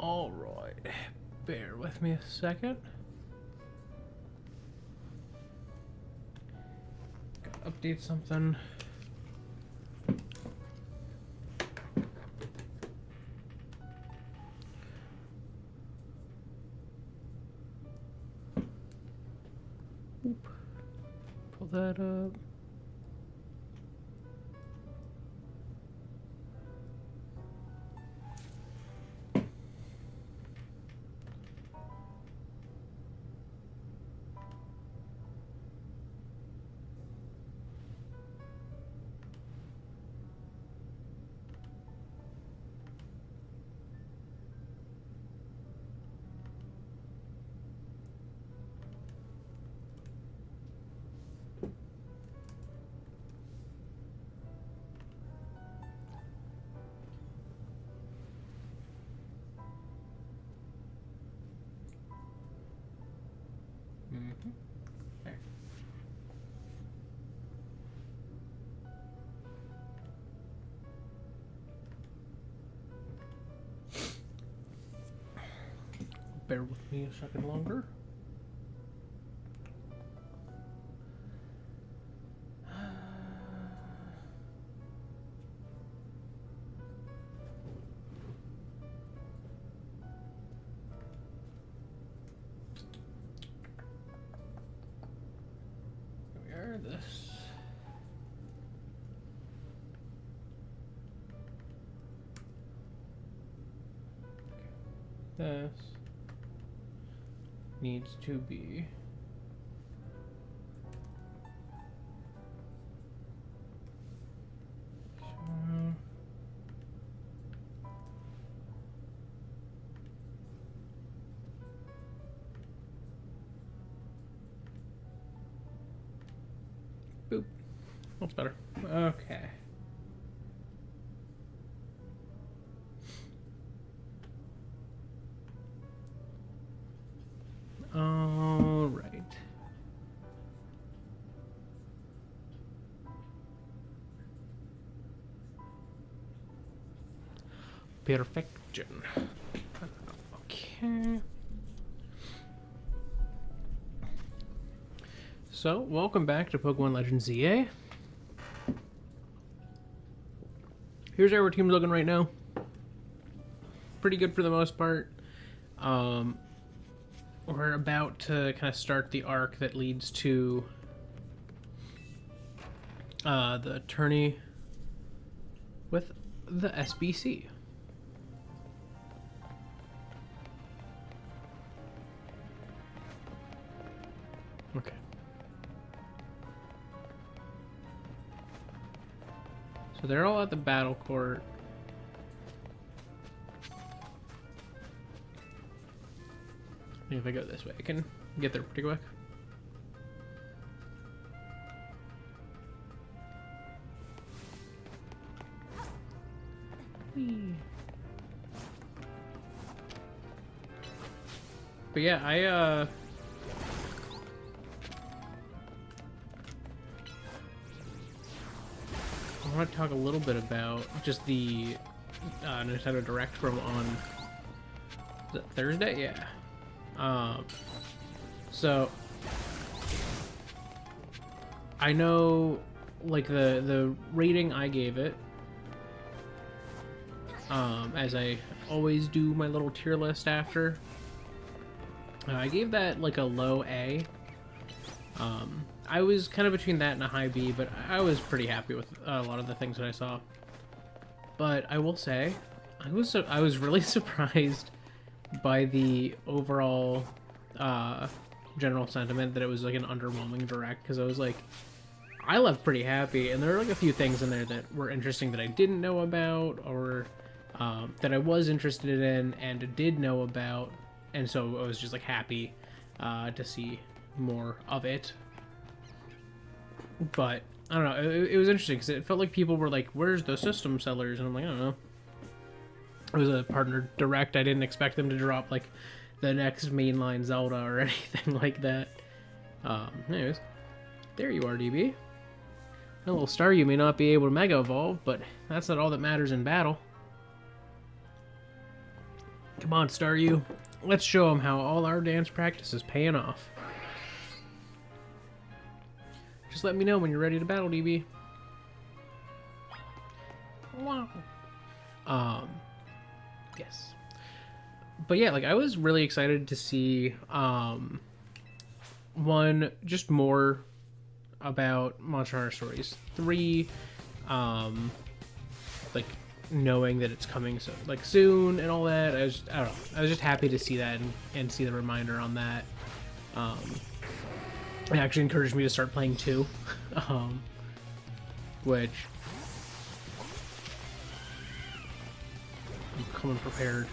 Alright, bear with me a second. Gotta update something. Oop. Pull that up. There. Bear with me a second longer. This. This needs to be boop. That's better. Okay. All right. Perfection. Okay. So, welcome back to Pokemon Legends ZA. Here's how our team's looking right now. Pretty good for the most part. We're about to kind of start the arc that leads to the tourney with the SBC. Okay. So they're all at the battle court. If I go this way, I can get there pretty quick. Whee. But yeah, I want to talk a little bit about just the Nintendo Direct from on is it Thursday? Yeah. So I know, like, the rating I gave it, as I always do my little tier list after, I gave that like a low A. I was kind of between that and a high B, but I was pretty happy with a lot of the things that I saw. But I will say, I was really surprised by the overall general sentiment that it was like an underwhelming direct, because I was like, I left pretty happy, and there were like a few things in there that were interesting that I didn't know about, or that I was interested in and did know about, and so I was just like happy to see more of it. But I don't know, it was interesting because it felt like people were like, where's the system sellers? And I'm like, I don't know. It was a partner direct. I didn't expect them to drop like the next mainline Zelda or anything like that. Anyways, there you are, DB. A little star, you may not be able to Mega Evolve, but that's not all that matters in battle. Come on, Staryu. Let's show them how all our dance practice is paying off. Just let me know when you're ready to battle, DB. Wow. Yes. But yeah, like I was really excited to see one, just more about Monster Hunter Stories 3, like knowing that it's coming so like soon and all that. I don't know. I was just happy to see that and see the reminder on that. It actually encouraged me to start playing 2, which I'm coming prepared.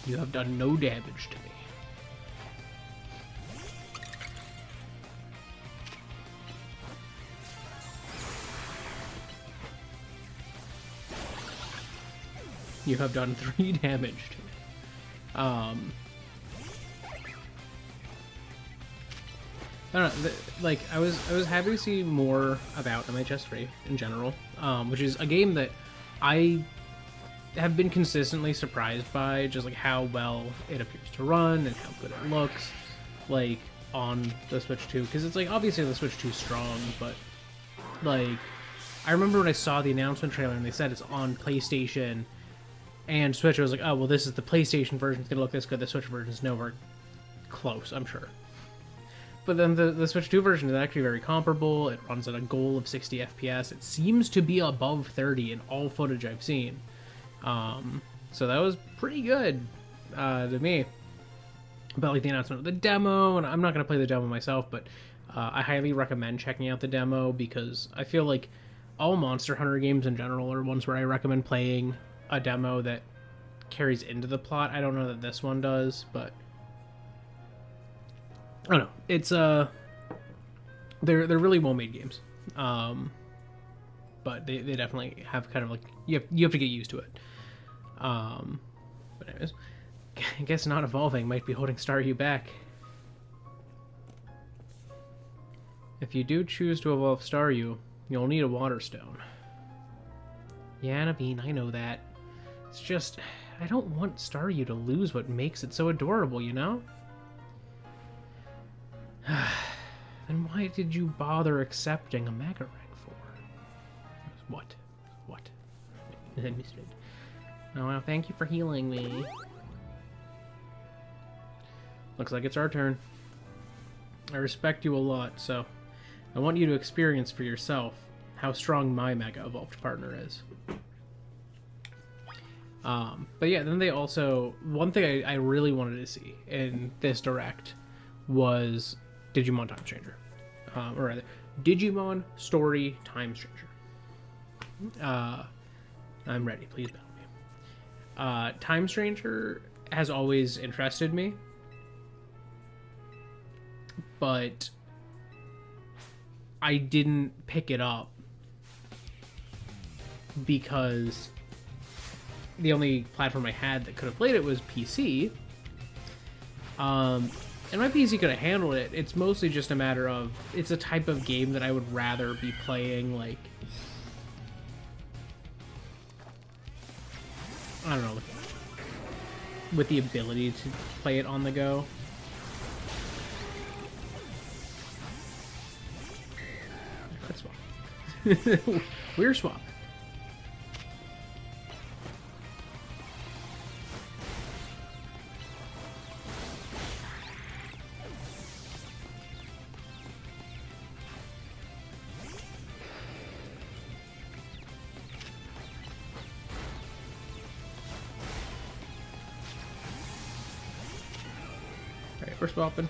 You have done no damage to me. You have done 3 damage to me. I don't know. Like I was happy to see more about MHS3 in general, which is a game that I have been consistently surprised by, just like how well it appears to run and how good it looks, like on the Switch 2. Because it's like obviously the Switch 2 is strong, but like I remember when I saw the announcement trailer and they said it's on PlayStation and Switch, I was like, oh well, this is the PlayStation version. It's gonna look this good. The Switch version is nowhere close, I'm sure. But then the Switch 2 version is actually very comparable. It runs at a goal of 60 FPS. It seems to be above 30 in all footage I've seen. So that was pretty good to me. About like the announcement of the demo, and I'm not going to play the demo myself, but I highly recommend checking out the demo because I feel like all Monster Hunter games in general are ones where I recommend playing a demo that carries into the plot. I don't know that this one does, but I don't know. It's they're really well-made games, but they definitely have kind of like you have to get used to it. But anyways, I guess not evolving might be holding Staryu back. If you do choose to evolve Staryu, you'll need a Water Stone. Yeah, Naveen, I know that. It's just I don't want Staryu to lose what makes it so adorable, you know? Then why did you bother accepting a Mega Rank for? What? What? I missed it. Oh, well, thank you for healing me. Looks like it's our turn. I respect you a lot, so I want you to experience for yourself how strong my Mega Evolved partner is. But yeah, then they also... One thing I really wanted to see in this Direct was Digimon Time Stranger. Or rather, Digimon Story Time Stranger. I'm ready. Please battle me. Time Stranger has always interested me. But I didn't pick it up because the only platform I had that could have played it was PC. And my PC could have handled it. It's mostly just a matter of, it's a type of game that I would rather be playing, like, I don't know, with the ability to play it on the go. Let's swap. We're swap. Alright, we're swapping.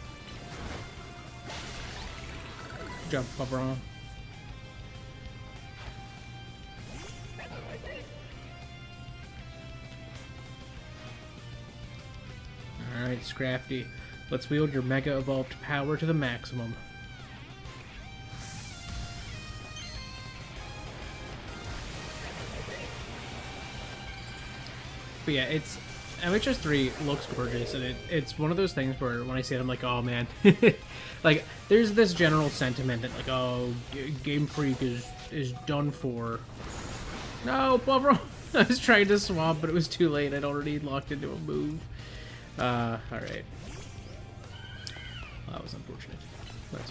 Jump, pop around. Alright, Scrafty. Let's wield your Mega Evolved power to the maximum. But yeah, it's... MHS3 looks gorgeous, and it's one of those things where when I see it, I'm like, oh man. Like, there's this general sentiment that, like, oh, Game Freak is done for. No, Poivron! I was trying to swap, but it was too late. I'd already locked into a move. Alright. Well, that was unfortunate. Let's...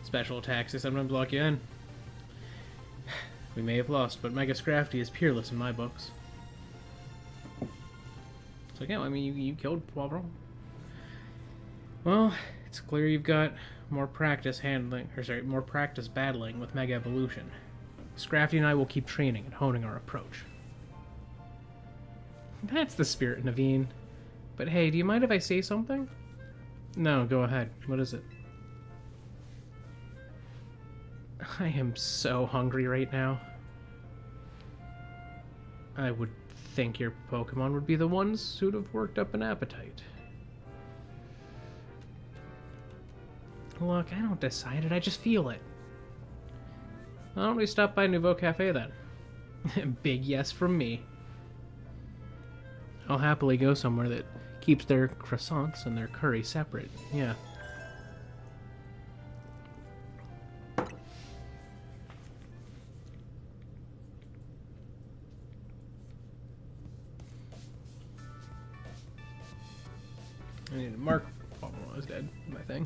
Special attacks, they sometimes lock you in. We may have lost, but Mega Scrafty is peerless in my books. So yeah, I mean, you killed Poivron. Well, it's clear you've got more practice more practice battling with Mega Evolution. Scrafty and I will keep training and honing our approach. That's the spirit, Naveen. But hey, do you mind if I say something? No, go ahead. What is it? I am so hungry right now. I would think your Pokemon would be the ones who'd have worked up an appetite. Look, I don't decide it, I just feel it. Why don't we stop by Nouveau Cafe then? Big yes from me. I'll happily go somewhere that keeps their croissants and their curry separate, yeah. I need to mark. Oh, I was dead. My thing.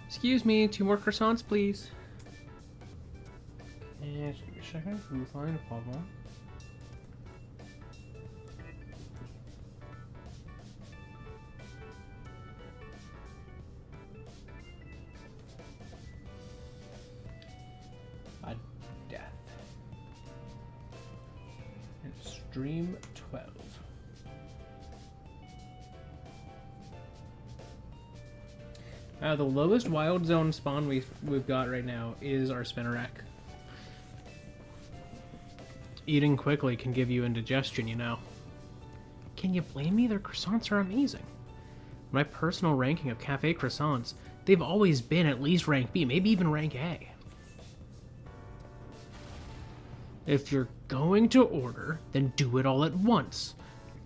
Excuse me, 2 more croissants, please. And just give me a second. We'll find a Pokemon. A death. And stream 12. The lowest wild zone spawn we've got right now is our Spinarak. Eating quickly can give you indigestion, you know. Can you blame me? Their croissants are amazing. My personal ranking of cafe croissants, they've always been at least rank B, maybe even rank A. If you're going to order, then do it all at once.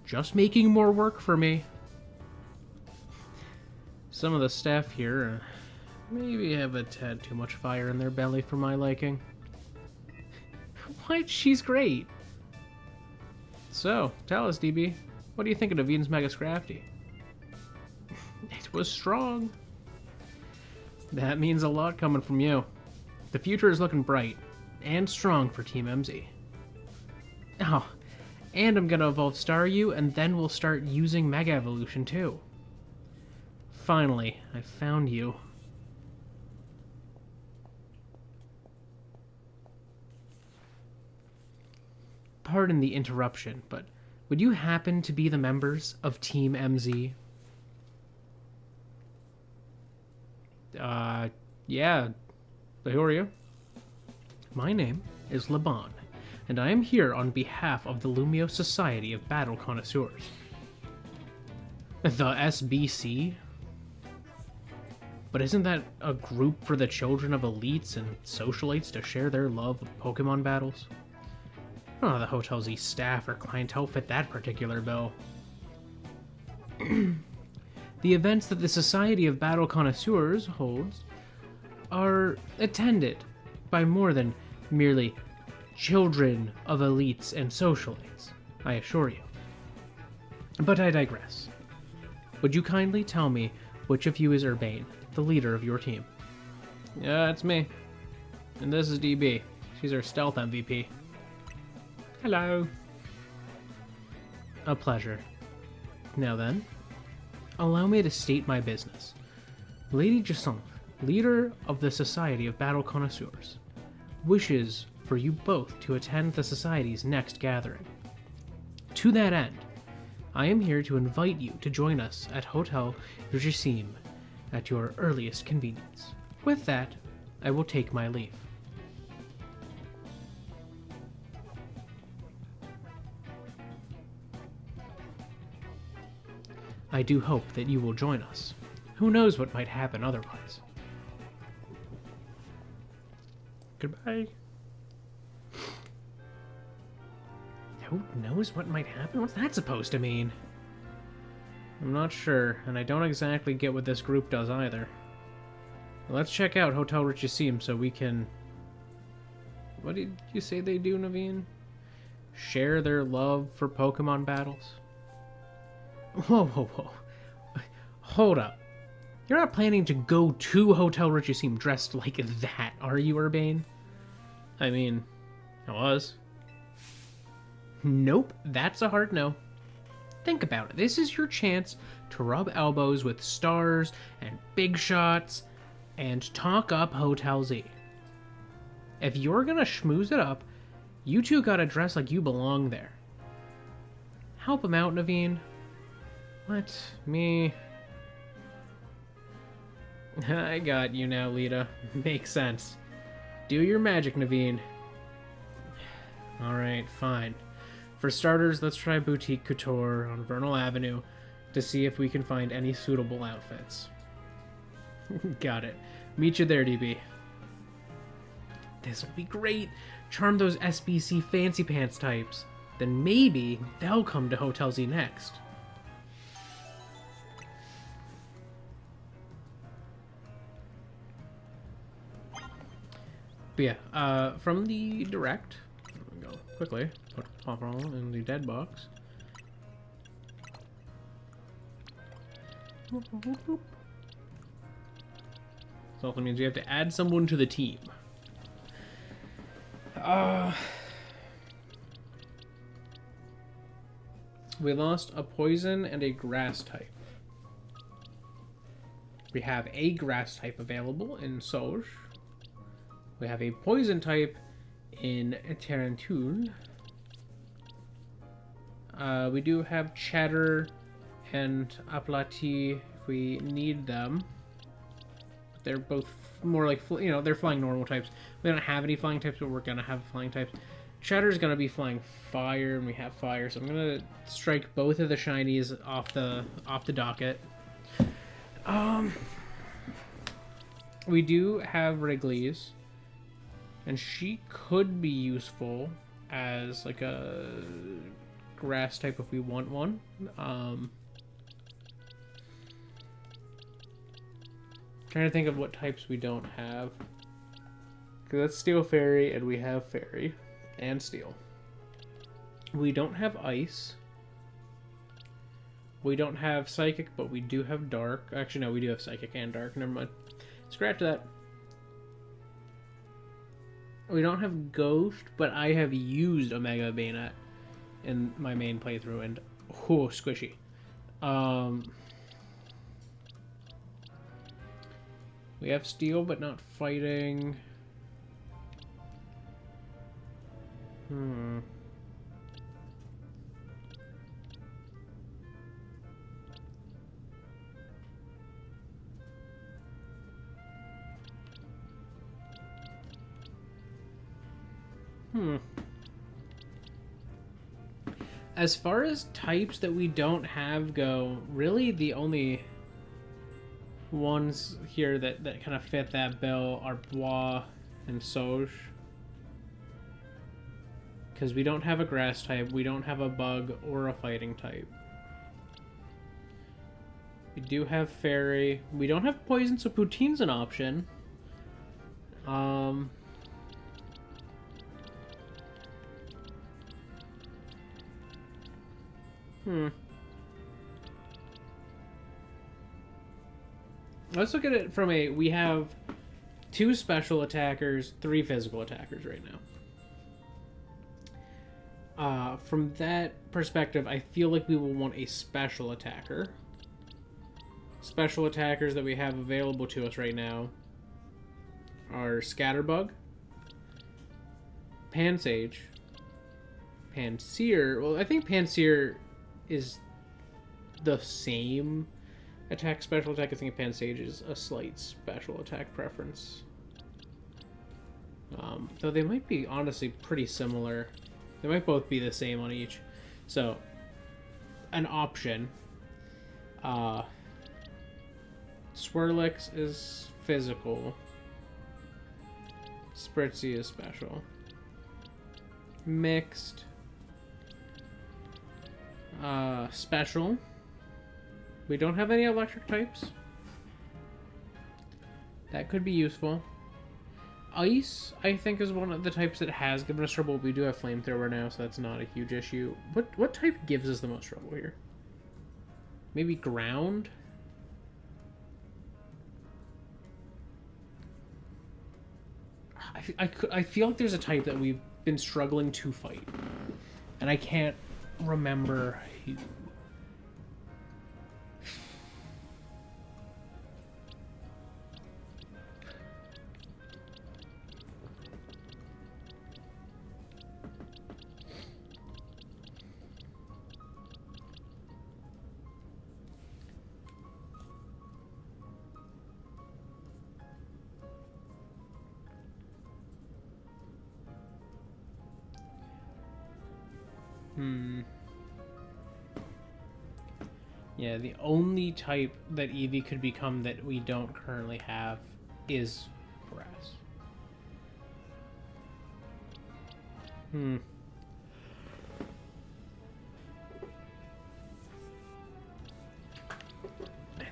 Just making more work for me. Some of the staff here maybe have a tad too much fire in their belly for my liking. What? She's great. So, tell us, DB, what do you think of Naveen's Mega Scrafty? It was strong. That means a lot coming from you. The future is looking bright and strong for Team MZ. Oh, and I'm gonna evolve Staryu, and then we'll start using Mega Evolution too. Finally, I found you. Pardon the interruption, but would you happen to be the members of Team MZ? Yeah. But who are you? My name is Laban, and I am here on behalf of the Lumio Society of Battle Connoisseurs. The SBC? But isn't that a group for the children of elites and socialites to share their love of Pokemon battles? I don't know how the Hotel Z staff or clientele fit that particular bill. The events that the Society of Battle Connoisseurs holds are attended by more than merely children of elites and socialites, I assure you. But I digress. Would you kindly tell me which of you is Urbane, the leader of your team? Yeah, it's me. And this is DB. She's our stealth MVP. Hello. A pleasure. Now then, allow me to state my business. Lady Jason, leader of the Society of Battle Connoisseurs, wishes for you both to attend the Society's next gathering. To that end, I am here to invite you to join us at Hotel Jassim at your earliest convenience. With that, I will take my leave. I do hope that you will join us. Who knows what might happen otherwise? Goodbye. Who knows what might happen? What's that supposed to mean? I'm not sure, and I don't exactly get what this group does either. Well, let's check out Hotel Richisim so we can... What did you say they do, Naveen? Share their love for Pokemon battles? Whoa, whoa, whoa. Hold up. You're not planning to go to Hotel Richisim dressed like that, are you, Urbane? I mean, I was. Nope, that's a hard no. Think about it. This is your chance to rub elbows with stars and big shots and talk up Hotel Z. If you're gonna schmooze it up, you two gotta dress like you belong there. Help him out, Naveen. What? Me? I got you now, Lita. Makes sense. Do your magic, Naveen. Alright, fine. For starters, let's try Boutique Couture on Vernal Avenue to see if we can find any suitable outfits. Got it. Meet you there, DB. This'll be great. Charm those SBC fancy pants types. Then maybe they'll come to Hotel Z next. But yeah, from the direct, go quickly, put Pawpaw in the dead box. This also means we have to add someone to the team. We lost a poison and a grass type. We have a grass type available in Soj. We have a poison type in Tarantune. We do have Chatter and Aplati if we need them. They're both more like, you know, they're flying normal types. We don't have any flying types, but we're gonna have flying types. Chatter's gonna be flying fire, and we have fire, so I'm gonna strike both of the shinies off the docket. We do have Wrigley's, and she could be useful as like a grass type if we want one. Trying to think of what types we don't have. Because that's Steel Fairy, and we have Fairy and Steel. We don't have Ice. We don't have Psychic, but we do have Dark. Actually, no, we do have Psychic and Dark. Never mind. Scratch that. We don't have Ghost, but I have used Omega Bayonet in my main playthrough, and oh, squishy. We have Steel, but not fighting. As far as types that we don't have go, really the only ones here that kind of fit that bill are Bois and Soj. Because we don't have a grass type, we don't have a bug or a fighting type. We do have Fairy. We don't have Poison, so Poutine's an option. Let's look at it from a... We have 2 special attackers, 3 physical attackers right now. From that perspective, I feel like we will want a special attacker. Special attackers that we have available to us right now are Scatterbug, Pansage, Pansear. Well, I think Pansear is the same attack, special attack. I think Pansage is a slight special attack preference. Though they might be honestly pretty similar. They might both be the same on each. So, an option. Swirlix is physical. Spritzy is special. Mixed. Special. We don't have any electric types. That could be useful. Ice, I think, is one of the types that has given us trouble. We do have Flamethrower now, so that's not a huge issue. What type gives us the most trouble here? Maybe Ground? I feel like there's a type that we've been struggling to fight. And I can't remember who. Yeah, the only type that Eevee could become that we don't currently have is Grass.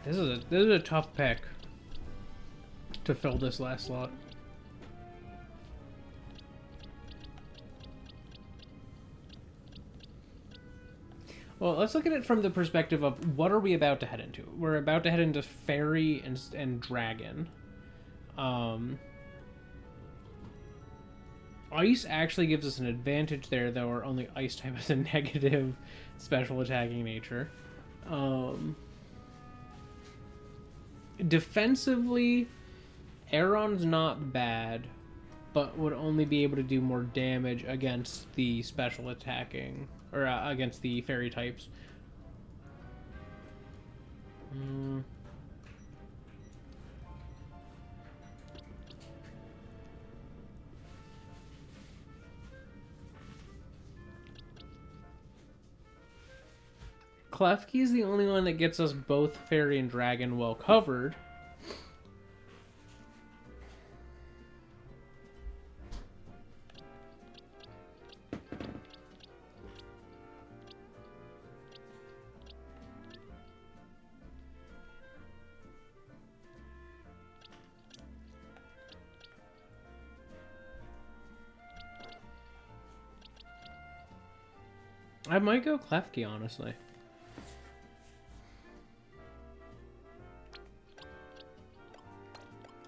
This is a tough pick to fill this last slot. Well, let's look at it from the perspective of what are we about to head into? We're about to head into Fairy and Dragon. Ice actually gives us an advantage there, though our only Ice type has a negative special attacking nature. Defensively, Aeron's not bad, but would only be able to do more damage against the special attacking, or against the fairy types. Klefki is the only one that gets us both Fairy and Dragon well covered. I might go Klefki, honestly.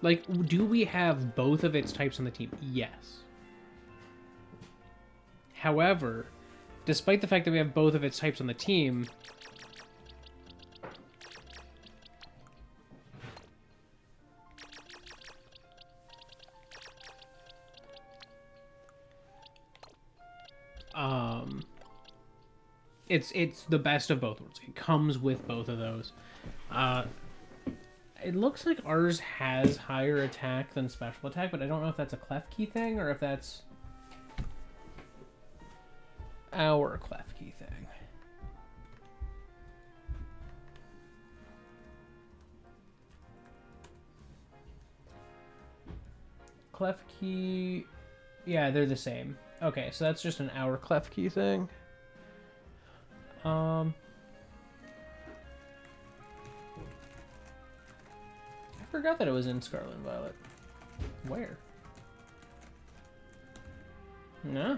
Like, do we have both of its types on the team? Yes. However, despite the fact that we have both of its types on the team, it's the best of both worlds. It comes with both of those. It looks like ours has higher attack than special attack, but I don't know if that's a Klefki thing or if that's our Klefki thing. Klefki... Yeah, they're the same. Okay, so that's just an our Klefki thing. I forgot that it was in Scarlet and Violet. Where? No.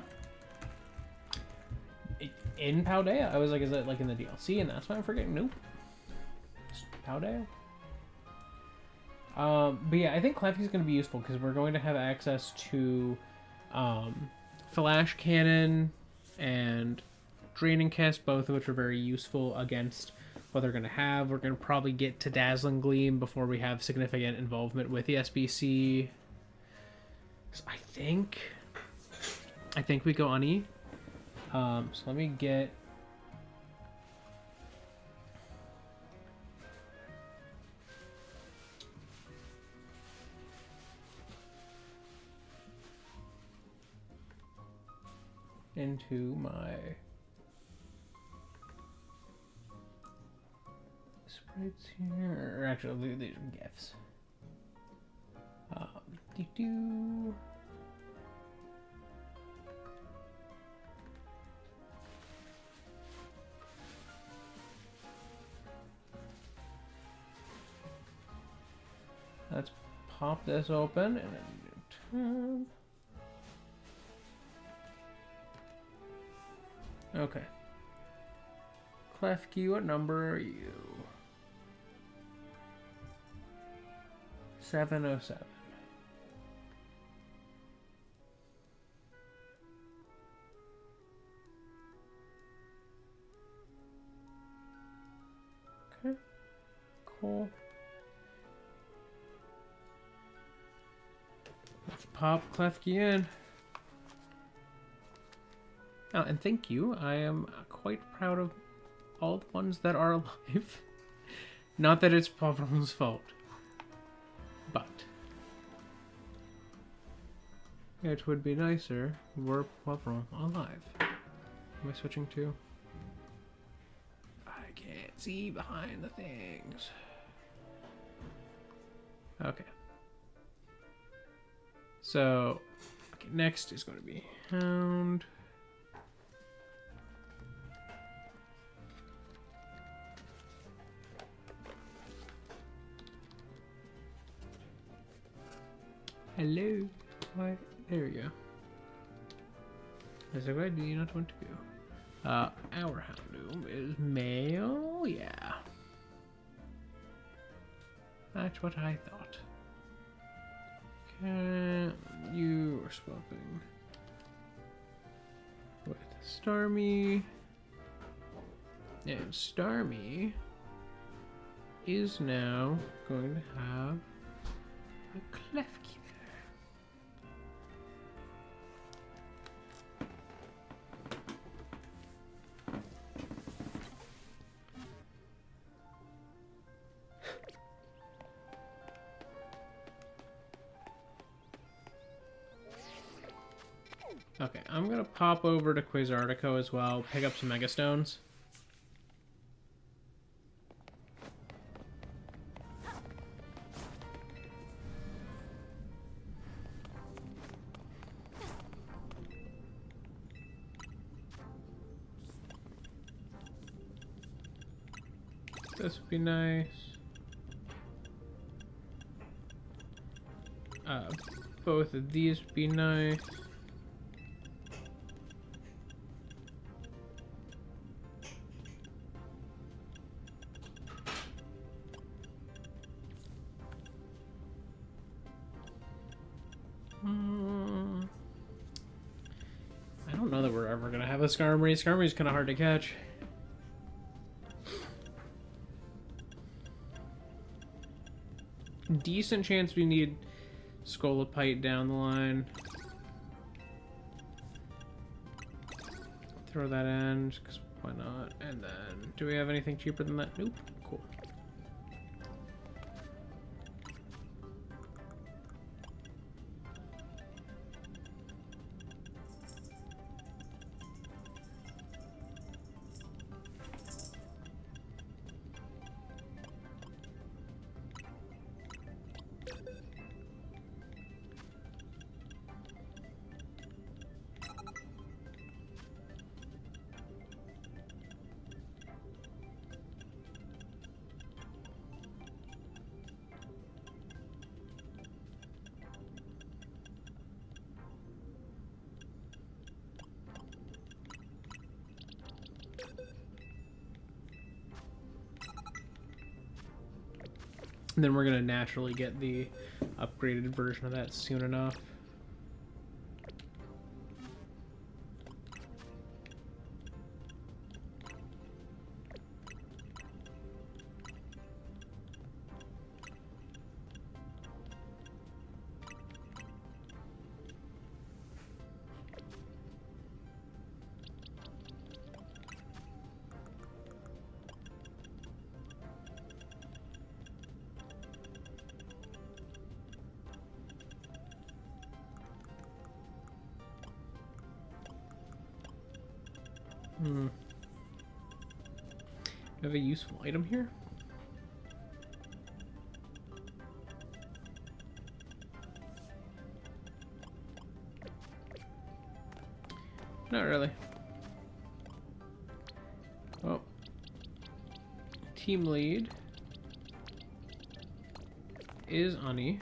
In Paldea. I was like, is that like in the DLC? And that's why I'm forgetting. Nope. It's Paldea. But yeah, I think Klefki's going to be useful because we're going to have access to Flash Cannon and Draining Kiss, both of which are very useful against what they're going to have. We're going to probably get to Dazzling Gleam before we have significant involvement with the SBC. So I think we go on E. So let me get... into my sprites here, or actually these are gifts. Let's pop this open and then tab. Okay. Klefki, what number are you? 707. Okay. Cool. Let's pop Klefki in. Oh, and thank you. I am quite proud of all the ones that are alive. Not that it's Povrom's fault, but it would be nicer were Povrom alive. Am I switching to? I can't see behind the things. Okay. So, okay, next is going to be Hound. Hello. Why? There we go. Is that right? Do you not want to go? Our Houndoom is male. Yeah. That's what I thought. Okay, you are swapping with Starmie. And Starmie is now going to have a Klefki there. Okay, I'm gonna pop over to Quasartico as well, pick up some Megastones. This would be nice. Both of these would be nice. I don't know that we're ever gonna have a Skarmory. Skarmory's kind of hard to catch. Decent chance we need Scolipite down the line. Throw that in, because why not? And then, do we have anything cheaper than that? Nope. Cool. And then we're going to naturally get the upgraded version of that soon enough. Do I have a useful item here? Not really. Oh. Team lead. is Ani.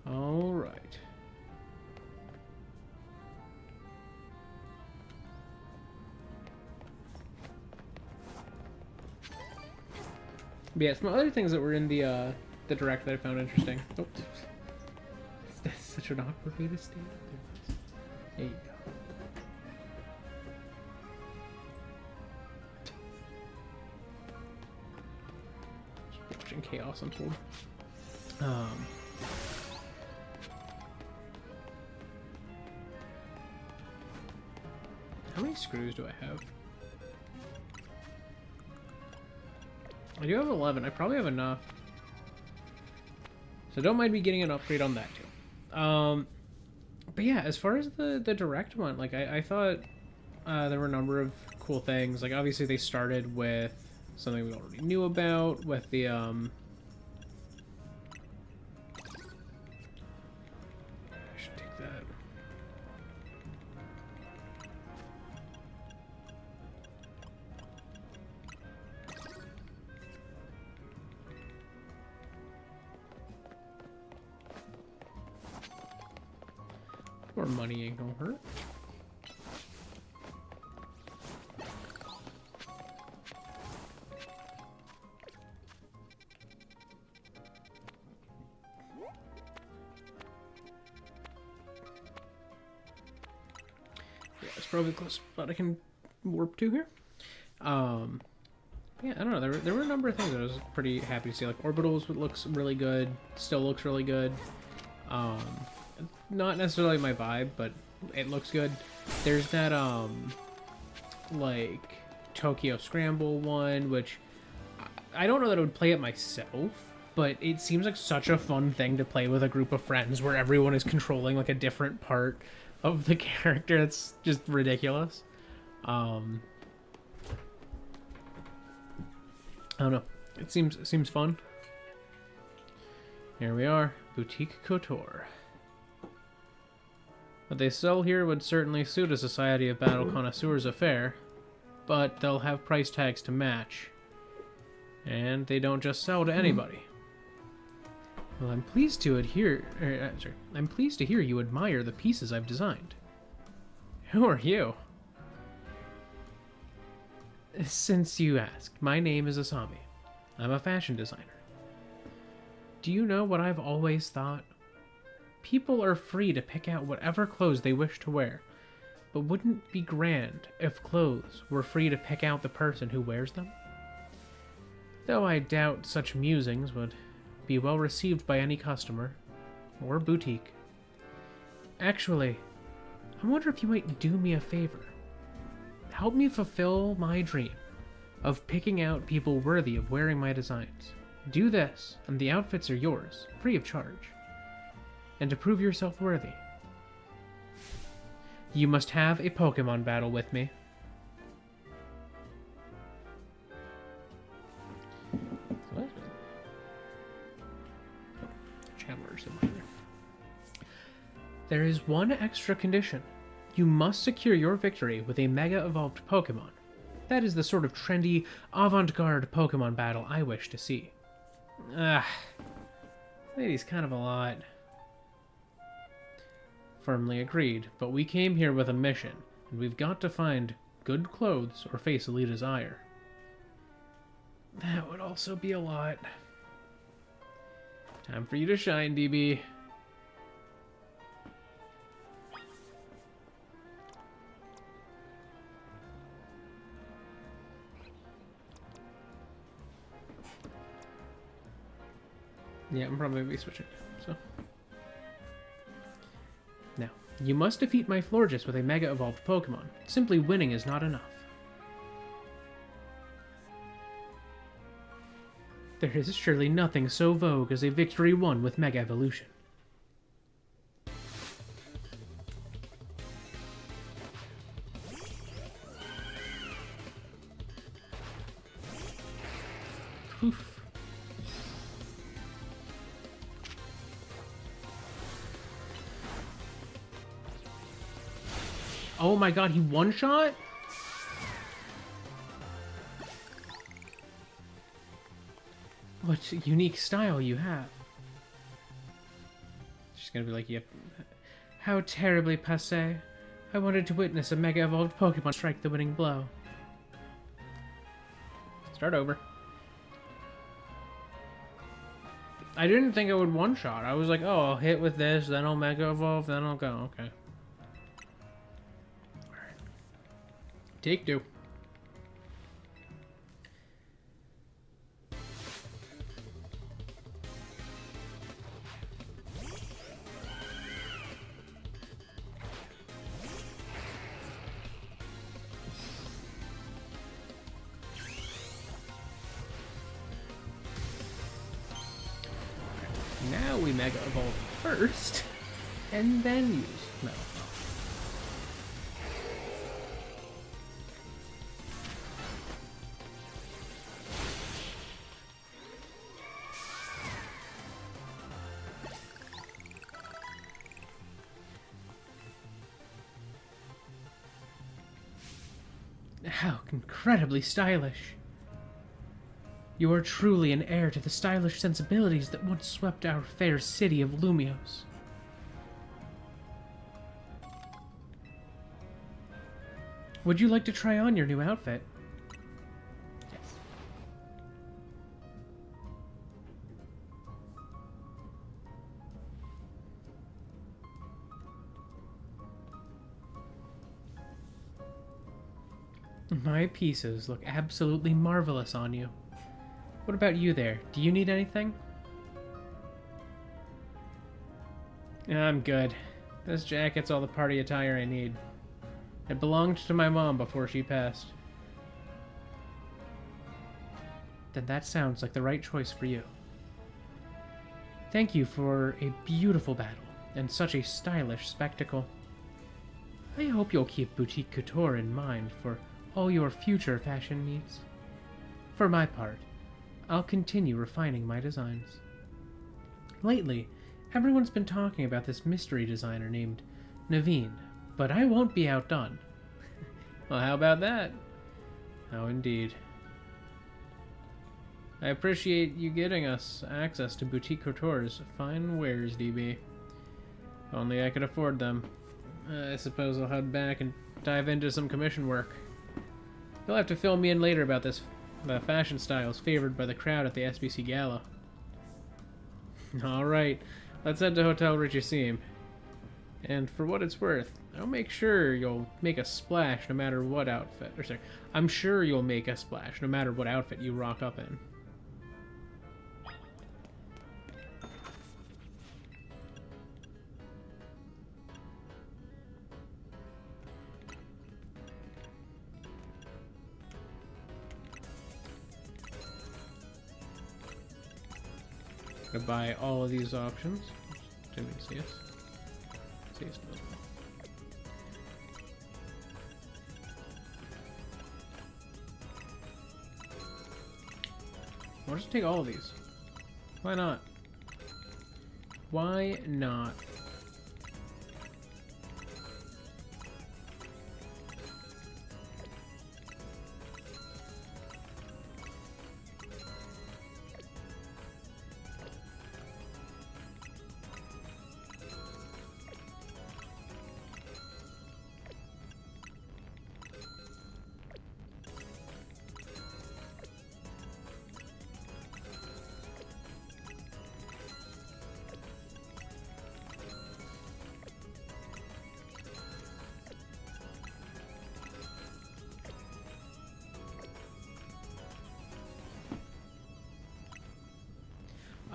All right. But yeah, some other things that were in the direct that I found interesting. Oh, that's such an awkward way to stand. There you go. Just watching chaos unfold. How many screws do I have? I do have 11. I probably have enough. So don't mind me getting an upgrade on that too. But yeah, as far as the direct one, like I thought there were a number of cool things. Like obviously they started with something we already knew about with the I should take that. More money ain't gonna hurt. Yeah, it's probably the closest spot I can warp to here. Yeah, I don't know. There were a number of things that I was pretty happy to see. Like Orbitals looks really good. Still looks really good. Not necessarily my vibe, but it looks good. There's that like Tokyo Scramble one, which I don't know that I would play it myself, but it seems like such a fun thing to play with a group of friends where everyone is controlling like a different part of the character. It's just ridiculous. I don't know. It seems fun. Here we are, Boutique Couture. What they sell here would certainly suit a Society of Battle Connoisseurs affair, but they'll have price tags to match. And they don't just sell to anybody. Well, I'm pleased to I'm pleased to hear you admire the pieces I've designed. Who are you? Since you asked, my name is Asami. I'm a fashion designer. Do you know what I've always thought? People are free to pick out whatever clothes they wish to wear, but wouldn't it be grand if clothes were free to pick out the person who wears them? Though I doubt such musings would be well received by any customer or boutique. Actually, I wonder if you might do me a favor. Help me fulfill my dream of picking out people worthy of wearing my designs. Do this, and the outfits are yours, free of charge. And to prove yourself worthy, you must have a Pokémon battle with me. There is one extra condition. You must secure your victory with a Mega Evolved Pokémon. That is the sort of trendy, avant-garde Pokémon battle I wish to see. Lady's kind of a lot. Firmly agreed, but we came here with a mission, and we've got to find good clothes or face Alita's ire. That would also be a lot. Time for you to shine, DB. Yeah, I'm probably going to be switching, so... Now, you must defeat my Florges with a Mega Evolved Pokemon. Simply winning is not enough. There is surely nothing so vogue as a victory won with Mega Evolution. Oof. Oh my god, he one-shot? What unique style you have. She's gonna be like, yep. How terribly passé. I wanted to witness a Mega Evolved Pokemon strike the winning blow. Start over. I didn't think I would one-shot. I was like, oh, I'll hit with this, then I'll Mega Evolve, then I'll go. Okay. Alright. Take two. Now we Mega Evolve first, and then use Metal. How incredibly stylish. You are truly an heir to the stylish sensibilities that once swept our fair city of Lumios. Would you like to try on your new outfit? Yes. My pieces look absolutely marvelous on you. What about you there? Do you need anything? I'm good. This jacket's all the party attire I need. It belonged to my mom before she passed. Then that sounds like the right choice for you. Thank you for a beautiful battle and such a stylish spectacle. I hope you'll keep Boutique Couture in mind for all your future fashion needs. For my part, I'll continue refining my designs. Lately, everyone's been talking about this mystery designer named Naveen, but I won't be outdone. Well, how about that? Oh, indeed. I appreciate you getting us access to Boutique Couture's fine wares, DB. If only I could afford them. I suppose I'll head back and dive into some commission work. You'll have to fill me in later about this the fashion styles favored by the crowd at the SBC Gala. Alright, let's head to Hotel Richisim. And for what it's worth, I'll make sure you'll make a splash no matter what outfit. Or sorry, I'm sure you'll make a splash no matter what outfit you rock up in. Gonna buy all of these options. Didn't even see us. See us. I'll just take all of these. Why not? Why not?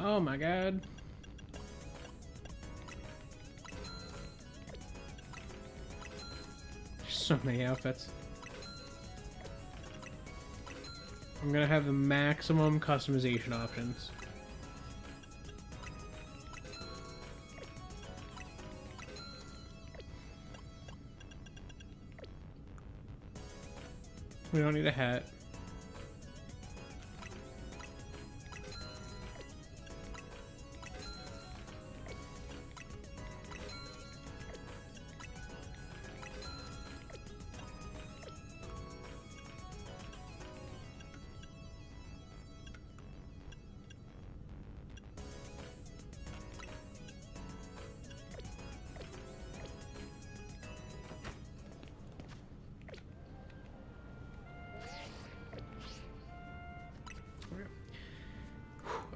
Oh my god. There's so many outfits. I'm gonna have the maximum customization options. We don't need a hat.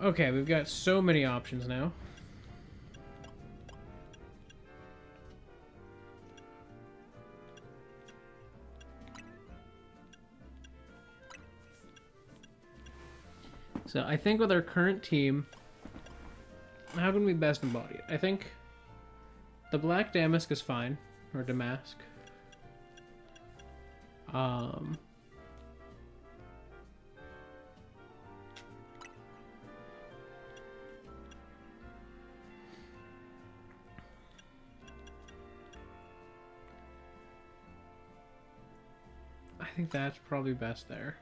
Okay, we've got so many options now. So I think with our current team, how can we best embody it? I think the Black Damask is fine, or Damask. I think that's probably best there.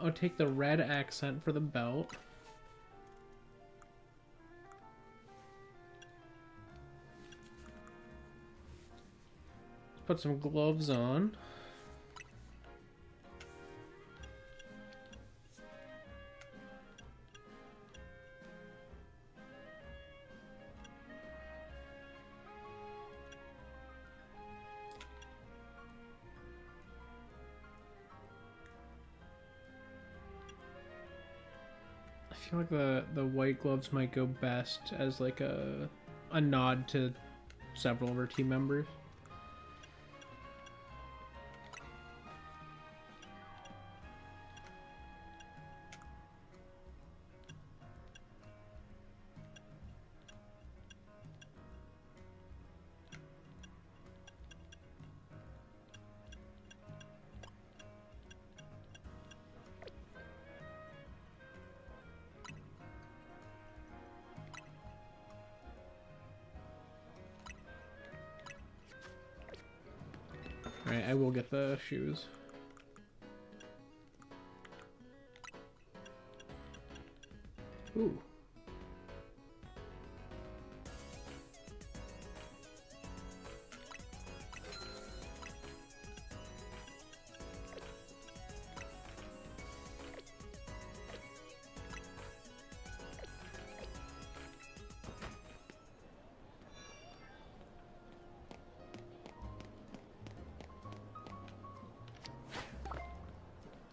I'll take the red accent for the belt. Put some gloves on. I feel like the white gloves might go best as like a nod to several of our team members. Alright, I will get the shoes. Ooh.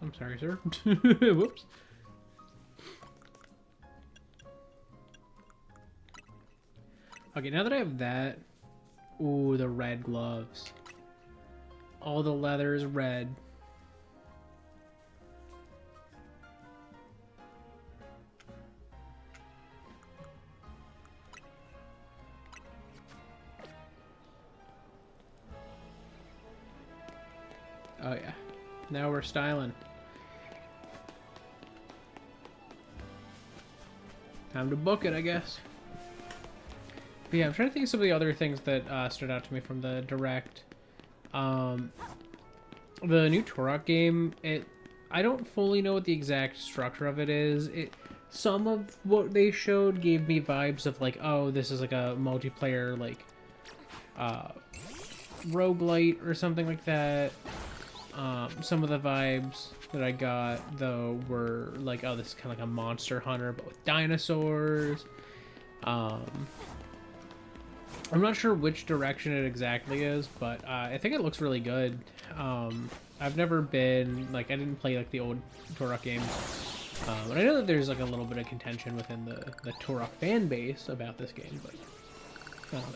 I'm sorry, sir. Whoops. Okay, now that I have that... Ooh, the red gloves. All the leather is red. Oh yeah. Now we're styling. Time to book it, I guess. But yeah, I'm trying to think of some of the other things that stood out to me from the Direct. The new Turok game, I don't fully know what the exact structure of it is. Some of what they showed gave me vibes of like, oh, this is like a multiplayer, like, roguelite or something like that. Some of the vibes that I got, though, were like, oh, this is kind of like a Monster Hunter, but with dinosaurs. I'm not sure which direction it exactly is, but I think it looks really good. I've never been, like, I didn't play, like, the old Turok games. But I know that there's, like, a little bit of contention within the Turok fan base about this game, but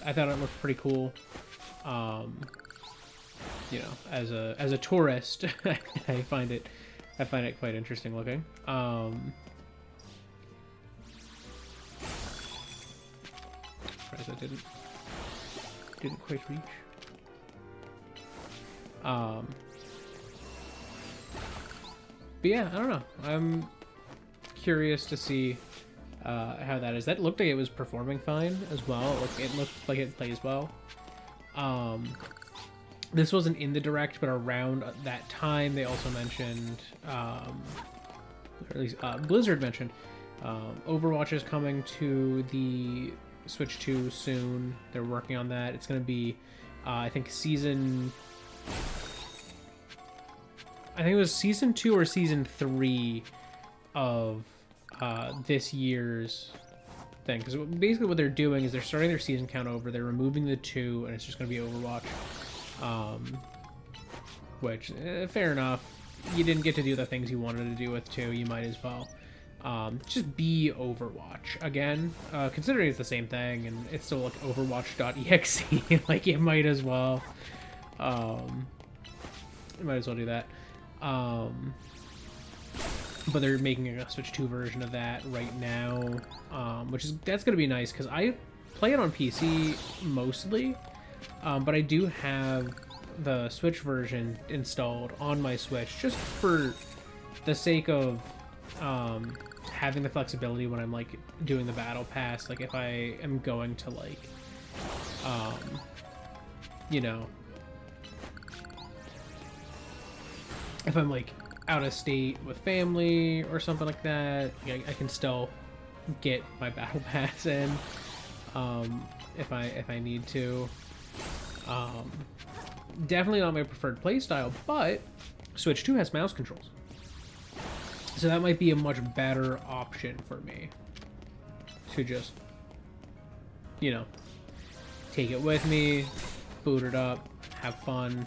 I thought it looked pretty cool. You know, as a tourist, I find it quite interesting looking. Surprised I didn't quite reach. But yeah, I don't know. I'm curious to see how that is. That looked like it was performing fine as well. It looked like it plays well. This wasn't in the Direct, but around that time, they also mentioned, or at least Blizzard mentioned, Overwatch is coming to the Switch 2 soon. They're working on that. It's going to be, I think, Season I think it was season 2 or season 3 of this year's thing. Because basically what they're doing is they're starting their season count over. They're removing the 2, and it's just going to be Overwatch. Which, fair enough. You didn't get to do the things you wanted to do with 2. You might as well. Just be Overwatch again, considering it's the same thing and it's still like Overwatch.exe. Like, you might as well do that. But they're making a Switch 2 version of that right now, that's gonna be nice because I play it on PC mostly, but I do have the Switch version installed on my Switch just for the sake of having the flexibility when I'm like doing the battle pass. Like, if I am going to like you know, if I'm like out of state with family or something like that, I can still get my battle pass in if I need to. Definitely not my preferred playstyle, but Switch 2 has mouse controls. So that might be a much better option for me to just, you know, take it with me, boot it up, have fun.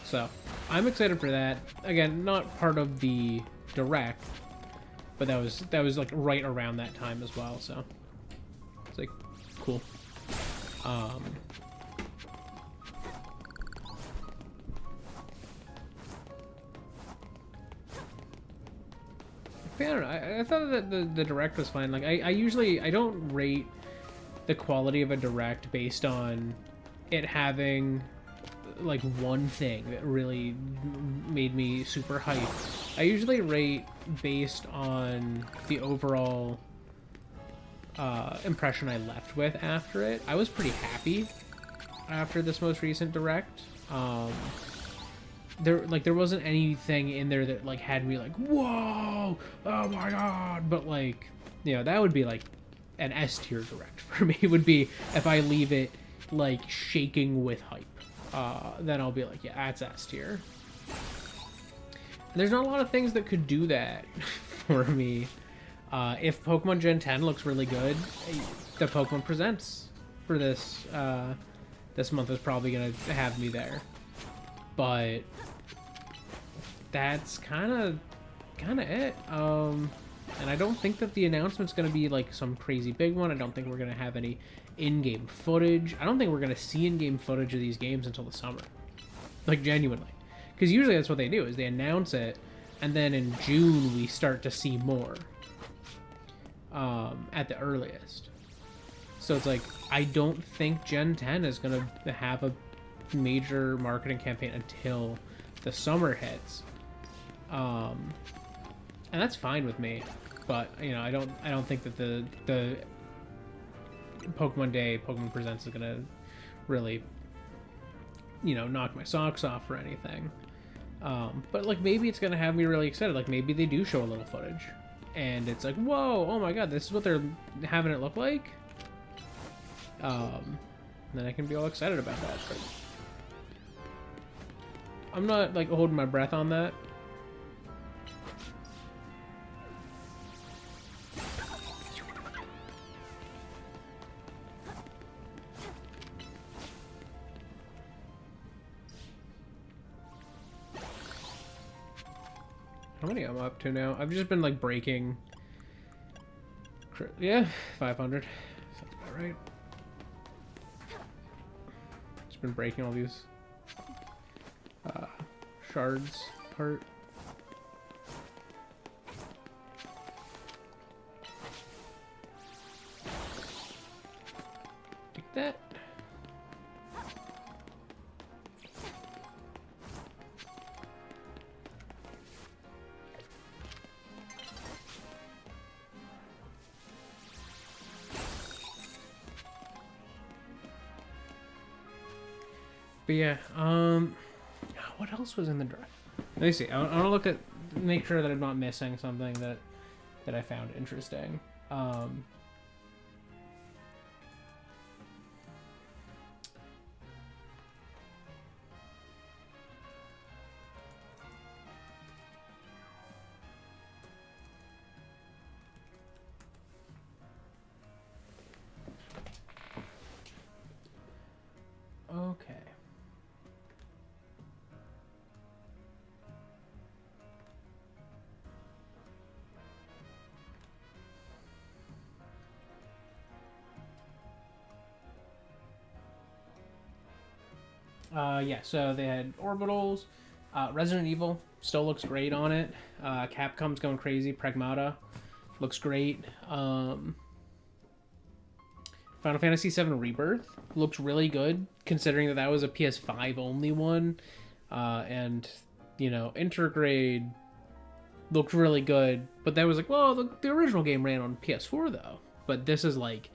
So I'm excited for that. Again, not part of the Direct, but that was like right around that time as well. So it's like cool. I don't know. I thought that the Direct was fine. Like, I usually don't rate the quality of a Direct based on it having like one thing that really made me super hyped. I usually rate based on the overall impression I left with after it. I was pretty happy after this most recent Direct. There wasn't anything in there that like had me like, whoa, oh my god. But like, you know, that would be like an S tier Direct for me. Would be if I leave it like shaking with hype. Then I'll be like, yeah, that's S tier. There's not a lot of things that could do that for me. If Pokemon Gen 10 looks really good, the Pokemon Presents for this this month is probably gonna have me there. But that's kind of it. And I don't think that the announcement's gonna be like some crazy big one. I don't think we're gonna have any in-game footage. I don't think we're gonna see in-game footage of these games until the summer, like genuinely, because usually that's what they do, is they announce it and then in June we start to see more at the earliest. So it's like, I don't think Gen 10 is gonna have a major marketing campaign until the summer hits, and that's fine with me. But you know, I don't think that the Pokemon Day, Pokemon Presents is gonna really, you know, knock my socks off or anything. But like, maybe it's gonna have me really excited. Like, maybe they do show a little footage and it's like, whoa, oh my god, this is what they're having it look like. Then I can be all excited about that. But I'm not like holding my breath on that. How many am I up to now? I've just been like breaking. Yeah, 500. Sounds about right. Just been breaking all these shards apart. Take that. But yeah, what else was in the draft? Let me see. I want to look at, make sure that I'm not missing something that I found interesting. Yeah, so they had Orbitals. Resident Evil still looks great on it. Capcom's going crazy. Pragmata looks great. Final Fantasy VII Rebirth looks really good, considering that was a PS5 only one. And, you know, Intergrade looked really good, but that was like, well, the original game ran on PS4 though. But this is like,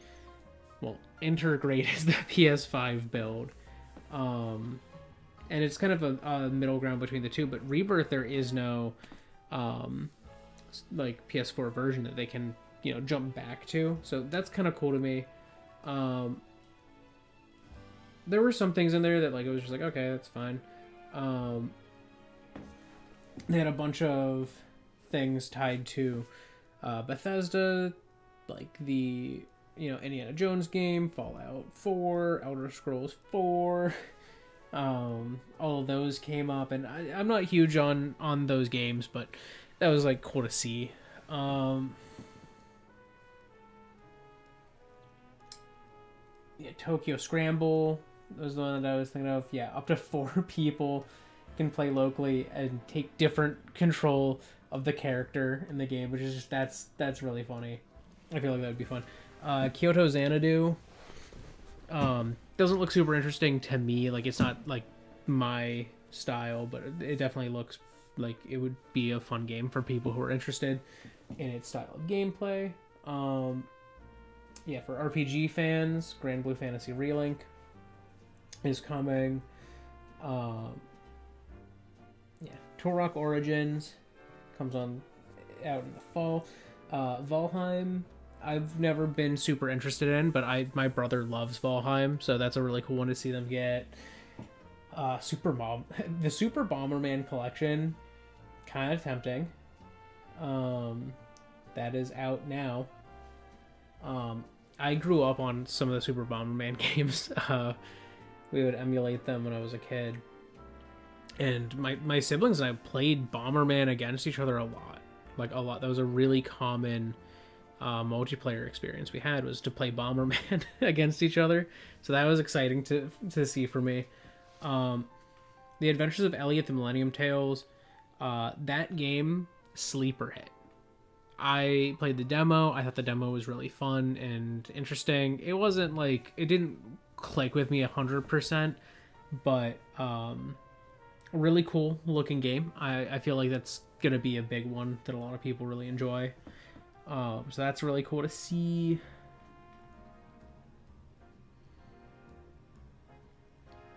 well, Intergrade is the PS5 build. And it's kind of a middle ground between the two, but Rebirth, there is no like PS4 version that they can, you know, jump back to, so that's kind of cool to me. There were some things in there that, like, it was just like, okay, that's fine. They had a bunch of things tied to Bethesda, like the, you know, Indiana Jones game, Fallout 4, Elder Scrolls 4. All of those came up, and I'm not huge on those games, but that was like cool to see. Yeah, Tokyo Scramble was the one that I was thinking of. Yeah, up to 4 people can play locally and take different control of the character in the game, which is just that's really funny. I feel like that would be fun. Kyoto Xanadu doesn't look super interesting to me. Like, it's not like my style, but it definitely looks like it would be a fun game for people who are interested in its style of gameplay. Yeah, for RPG fans, Grand Blue Fantasy Relink is coming. Yeah, Turok Origins comes out in the fall. Valheim, I've never been super interested in, but my brother loves Valheim, so that's a really cool one to see them get. The Super Bomberman collection, kind of tempting. That is out now. I grew up on some of the Super Bomberman games. We would emulate them when I was a kid, and my siblings and I played Bomberman against each other a lot. Like, a lot. That was a really common multiplayer experience we had, was to play Bomberman against each other. So that was exciting to see for me. The Adventures of Elliot the Millennium Tales, that game, sleeper hit. I played the demo. I thought the demo was really fun and interesting. It wasn't like, it didn't click with me 100%, but really cool looking game. I feel like that's gonna be a big one that a lot of people really enjoy. So that's really cool to see.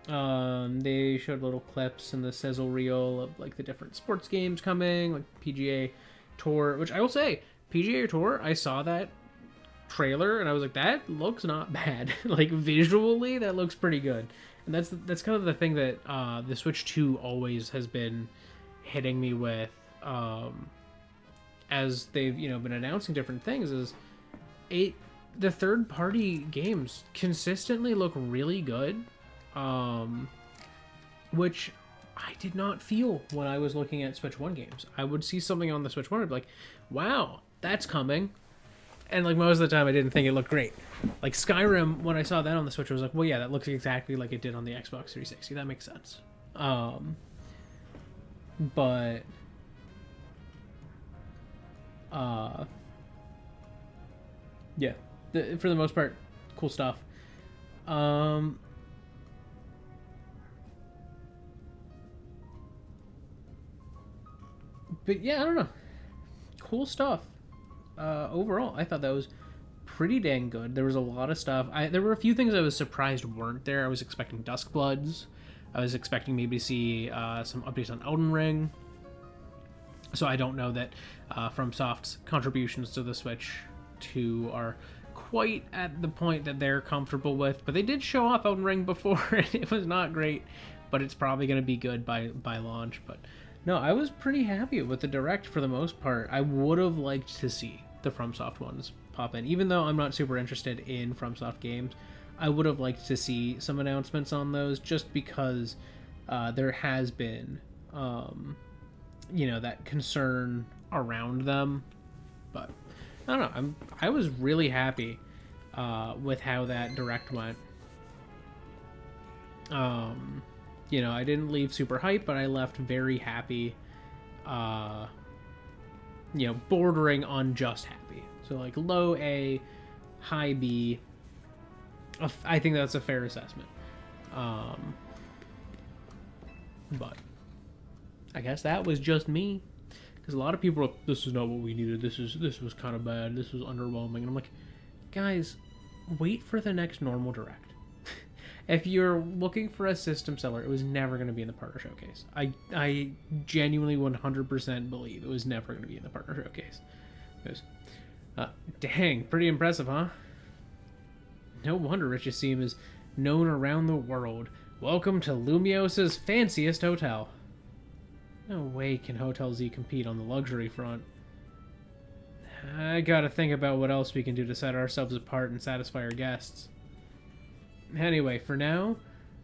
They showed little clips in the sizzle reel of like the different sports games coming, like PGA Tour, which I will say, PGA Tour, I saw that trailer and I was like, that looks not bad. Like, visually, that looks pretty good. And that's kind of the thing that the Switch 2 always has been hitting me with, as they've, you know, been announcing different things, is the third-party games consistently look really good, which I did not feel when I was looking at Switch 1 games. I would see something on the Switch 1 and be like, wow, that's coming. And like, most of the time I didn't think it looked great. Like Skyrim, when I saw that on the Switch, I was like, well, yeah, that looks exactly like it did on the Xbox 360. That makes sense. But yeah, for the most part, cool stuff. But yeah, I don't know. Cool stuff. Overall, I thought that was pretty dang good. There was a lot of stuff. There were a few things I was surprised weren't there. I was expecting Duskbloods. I was expecting maybe to see some updates on Elden Ring. So I don't know that FromSoft's contributions to the Switch 2 are quite at the point that they're comfortable with. But they did show off Elden Ring before, and it was not great. But it's probably going to be good by launch. But no, I was pretty happy with the Direct for the most part. I would have liked to see the FromSoft ones pop in. Even though I'm not super interested in FromSoft games, I would have liked to see some announcements on those, just because there has been, you know, that concern around them. But I don't know. I was really happy with how that Direct went. you know, I didn't leave super hyped, but I left very happy. You know, bordering on just happy. So like low A, high B. I think that's a fair assessment. But I guess that was just me, because a lot of people are like, this is not what we needed. This was kind of bad. This was underwhelming. And I'm like, guys, wait for the next normal direct. If you're looking for a system seller, it was never going to be in the partner showcase. I genuinely 100% believe it was never going to be in the partner showcase. It was, dang, pretty impressive, huh? No wonder Richisim is known around the world. Welcome to Lumios's fanciest hotel. No way can Hotel Z compete on the luxury front. I gotta think about what else we can do to set ourselves apart and satisfy our guests. Anyway, for now,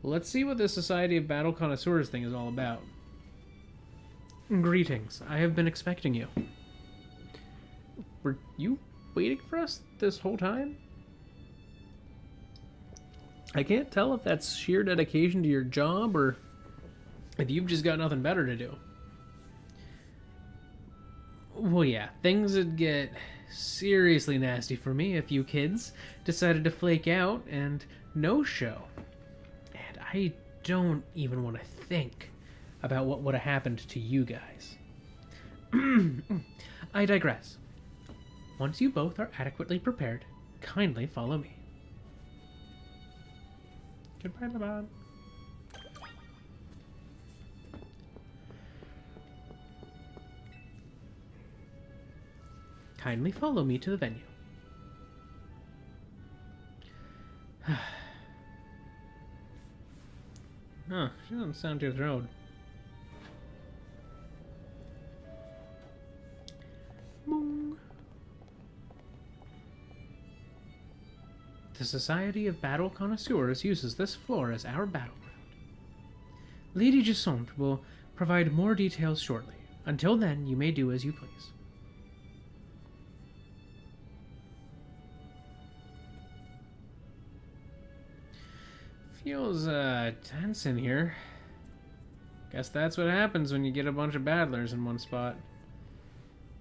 let's see what this Society of Battle Connoisseurs thing is all about. Greetings. I have been expecting you. Were you waiting for us this whole time? I can't tell if that's sheer dedication to your job or if you've just got nothing better to do. Well, yeah, things would get seriously nasty for me if you kids decided to flake out and no-show. And I don't even want to think about what would have happened to you guys. I digress. Once you both are adequately prepared, kindly follow me. Goodbye, Laban. Kindly follow me to the venue. Huh, she doesn't sound too thrilled. Boom. The Society of Battle Connoisseurs uses this floor as our battleground. Lady Gisont will provide more details shortly. Until then, you may do as you please. Feels tense in here. Guess that's what happens when you get a bunch of battlers in one spot.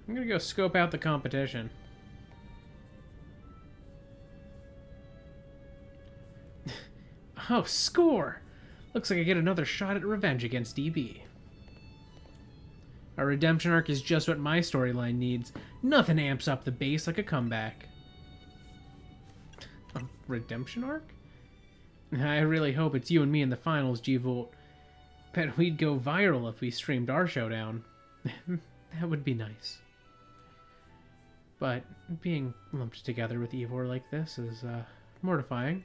I'm gonna go scope out the competition. Oh, score! Looks like I get another shot at revenge against DB. A redemption arc is just what my storyline needs. Nothing amps up the base like a comeback. A redemption arc? I really hope it's you and me in the finals, G-Volt. Bet we'd go viral if we streamed our showdown. That would be nice. But being lumped together with Ivor like this is, mortifying.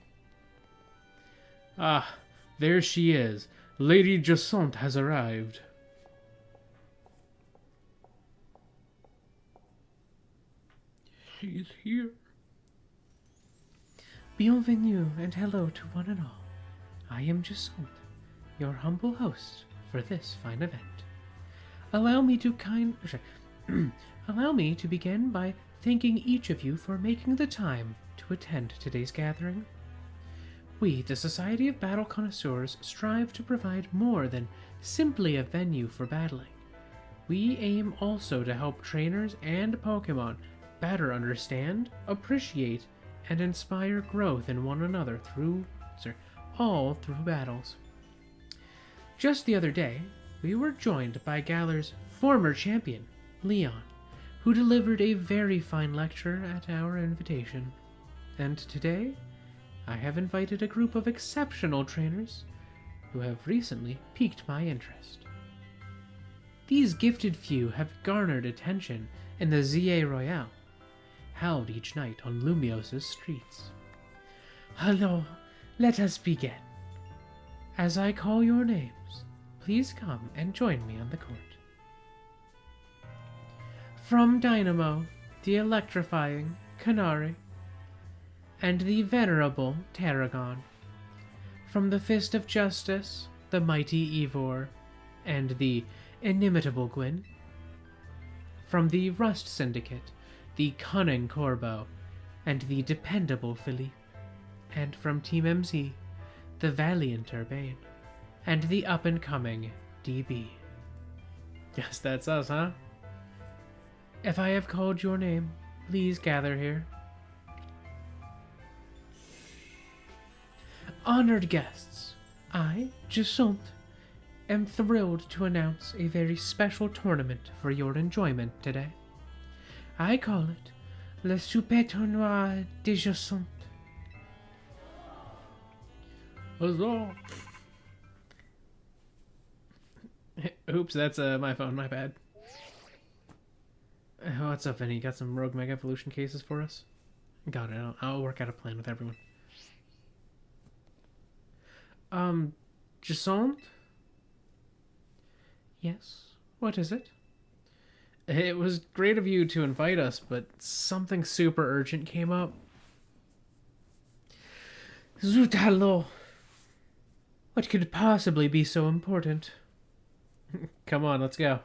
Ah, there she is. Lady Gisont has arrived. She is here. Bienvenue and hello to one and all. I am Gisont, your humble host for this fine event. Allow me to begin by thanking each of you for making the time to attend today's gathering. We, the Society of Battle Connoisseurs, strive to provide more than simply a venue for battling. We aim also to help trainers and Pokémon better understand, appreciate, and inspire growth in one another all through battles. Just the other day, we were joined by Galar's former champion, Leon, who delivered a very fine lecture at our invitation. And today, I have invited a group of exceptional trainers who have recently piqued my interest. These gifted few have garnered attention in the ZA Royale, held each night on Lumios's streets. Hello, let us begin. As I call your names, please come and join me on the court. From Dynamo, the electrifying Canary, and the venerable Tarragon. From the Fist of Justice, the mighty Ivor, and the inimitable Gwyn. From the Rust Syndicate, the cunning Corbo, and the dependable Philippe. And from Team MZ, the valiant Urbane. and the up-and-coming DB. Yes, that's us, huh? If I have called your name, please gather here. Honored guests, I, Jusant, am thrilled to announce a very special tournament for your enjoyment today. I call it Le Super Tournoi de Jusant. Huzzah! Oops, that's my phone, my bad. What's up, Vinny? Got some Rogue Mega Evolution cases for us? Got it. I'll work out a plan with everyone. Jusant? Yes? What is it? It was great of you to invite us, but something super urgent came up. Zut hallo! What could possibly be so important? Come on, let's go.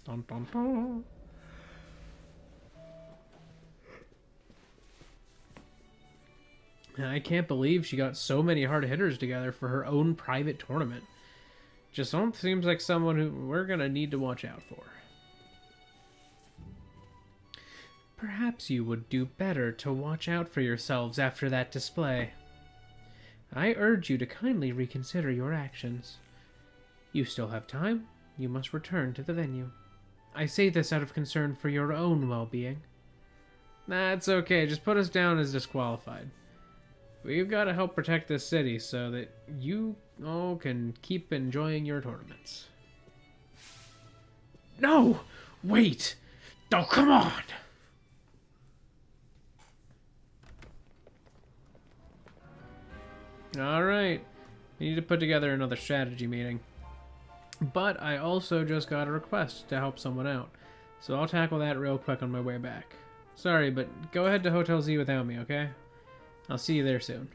Dun, dun, dun. I can't believe she got so many hard hitters together for her own private tournament. Jusant seems like someone who we're gonna need to watch out for. Perhaps you would do better to watch out for yourselves after that display. I urge you to kindly reconsider your actions. You still have time. You must return to the venue. I say this out of concern for your own well-being. That's okay. Just put us down as disqualified. We've got to help protect this city so that you all can keep enjoying your tournaments. No! Wait! Oh, come on! Alright. We need to put together another strategy meeting. But I also just got a request to help someone out. So I'll tackle that real quick on my way back. Sorry, but go ahead to Hotel Z without me, okay? I'll see you there soon.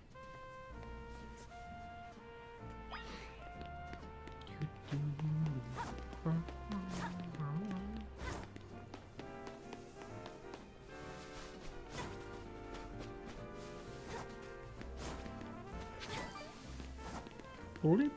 Hold it.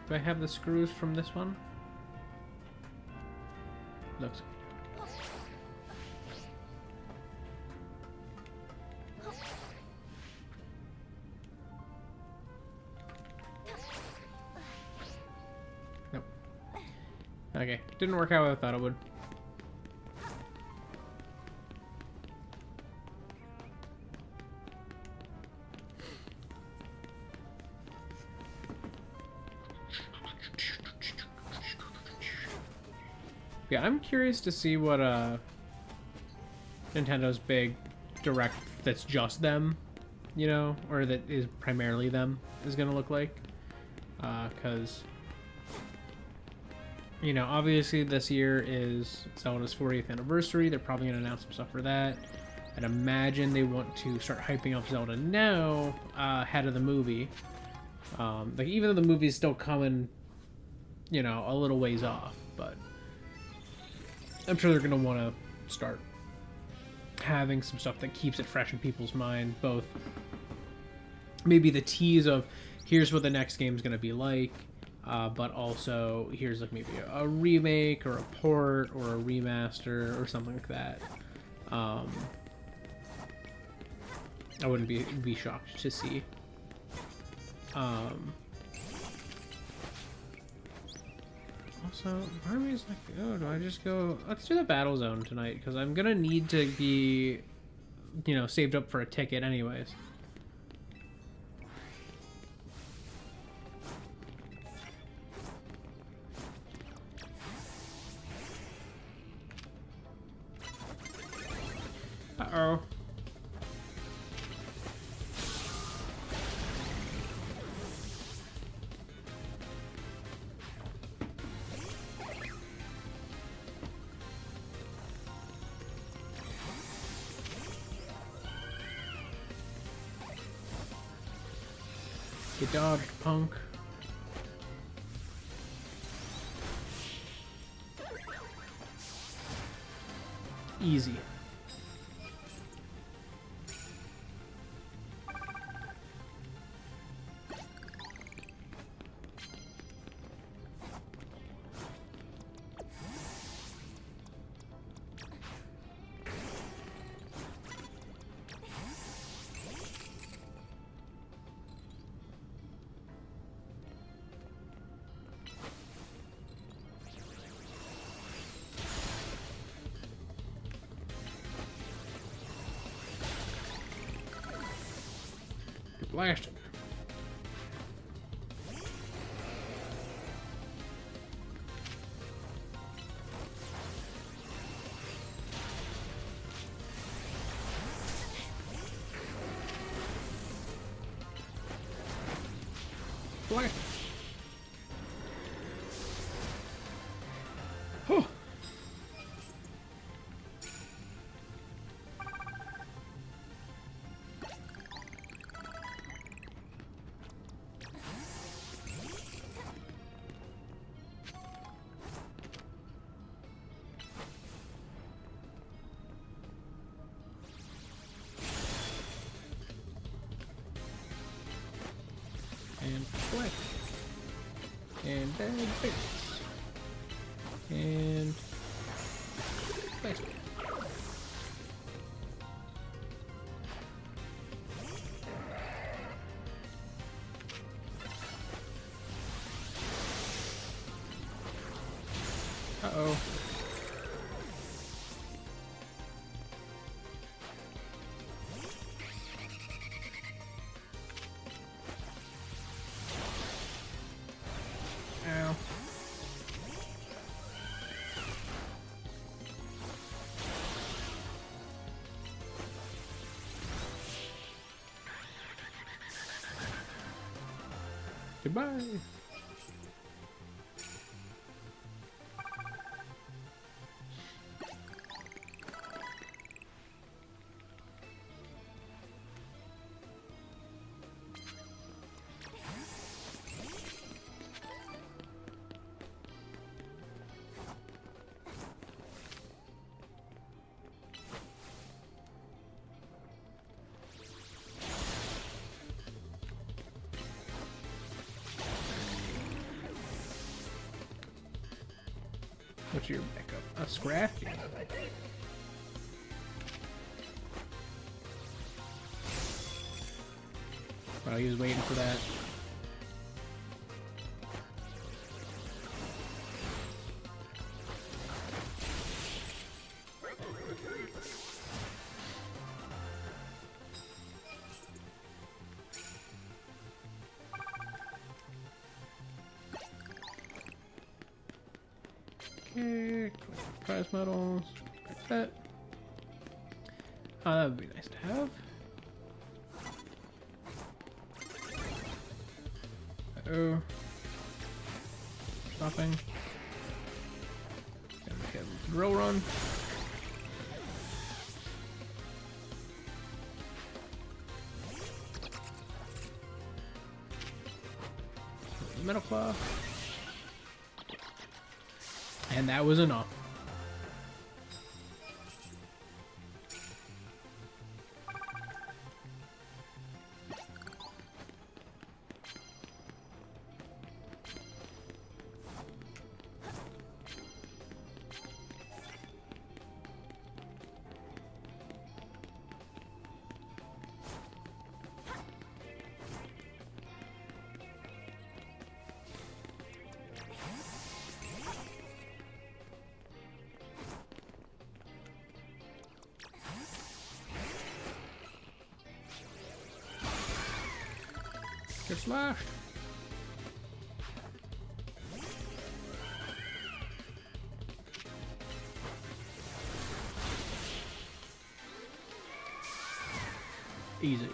Do I have the screws from this one? Looks good. Nope. Okay, didn't work out how I thought it would. Yeah, I'm curious to see what Nintendo's big direct that's just them, you know, or that is primarily them, is gonna look like. Because, you know, obviously this year is Zelda's 40th anniversary. They're probably gonna announce some stuff for that. I'd imagine they want to start hyping up Zelda now, ahead of the movie. Like, even though the movie's still coming, you know, a little ways off, but I'm sure they're going to want to start having some stuff that keeps it fresh in people's mind. Both maybe the tease of here's what the next game is going to be like, but also here's like maybe a remake or a port or a remaster or something like that. I wouldn't be shocked to see. Also, part of me is like, oh, do I just go... Let's do the battle zone tonight, because I'm gonna need to be, you know, saved up for a ticket anyways. Uh-oh. Get dodged, punk. Easy. Blasted. Blasted. Huh. And flick. And bad bits. And plastic. Uh-oh. Ow. Goodbye. What's your backup? A Scrafty. While he was waiting for that. Okay, prize medals, like that. Oh, that would be nice to have. Uh-oh. Stopping. Gotta make a drill run. Metal claw. And that was enough. Get slashed. Easy.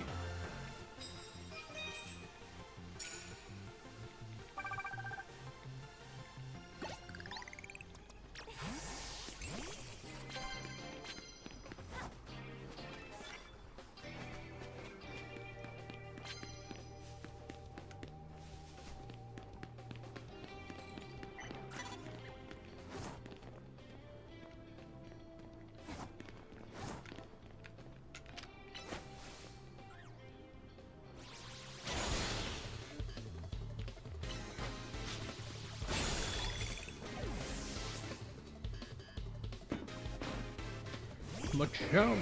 Machamp.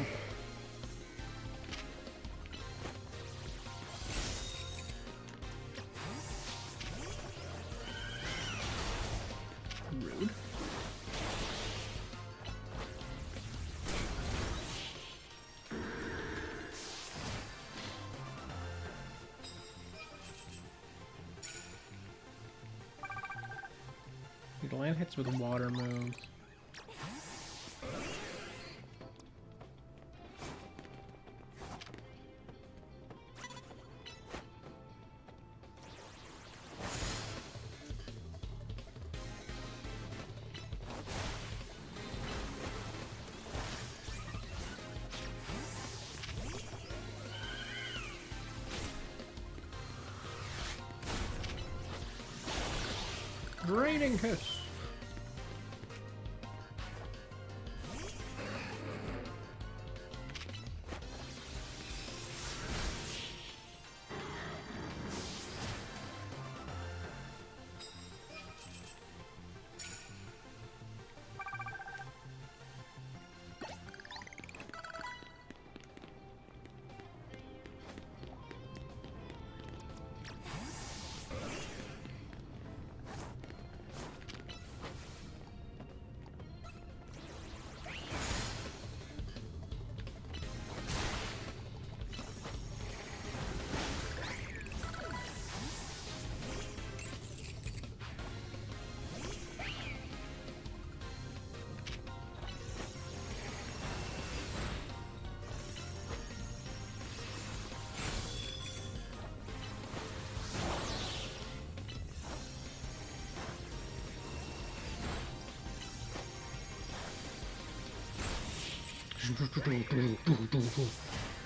Rude. The land hits with water moves. Draining Kiss.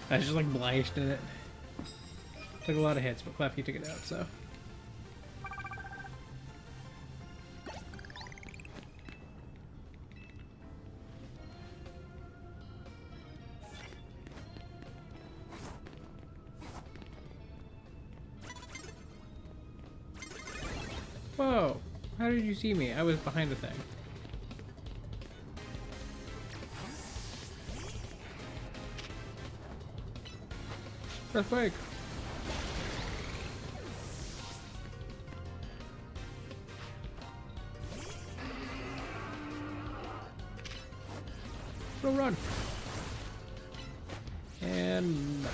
I just like blasted it. Took a lot of hits, but Clefty took it out, so. Whoa! How did you see me? I was behind the thing. Earthquake! Go run! And...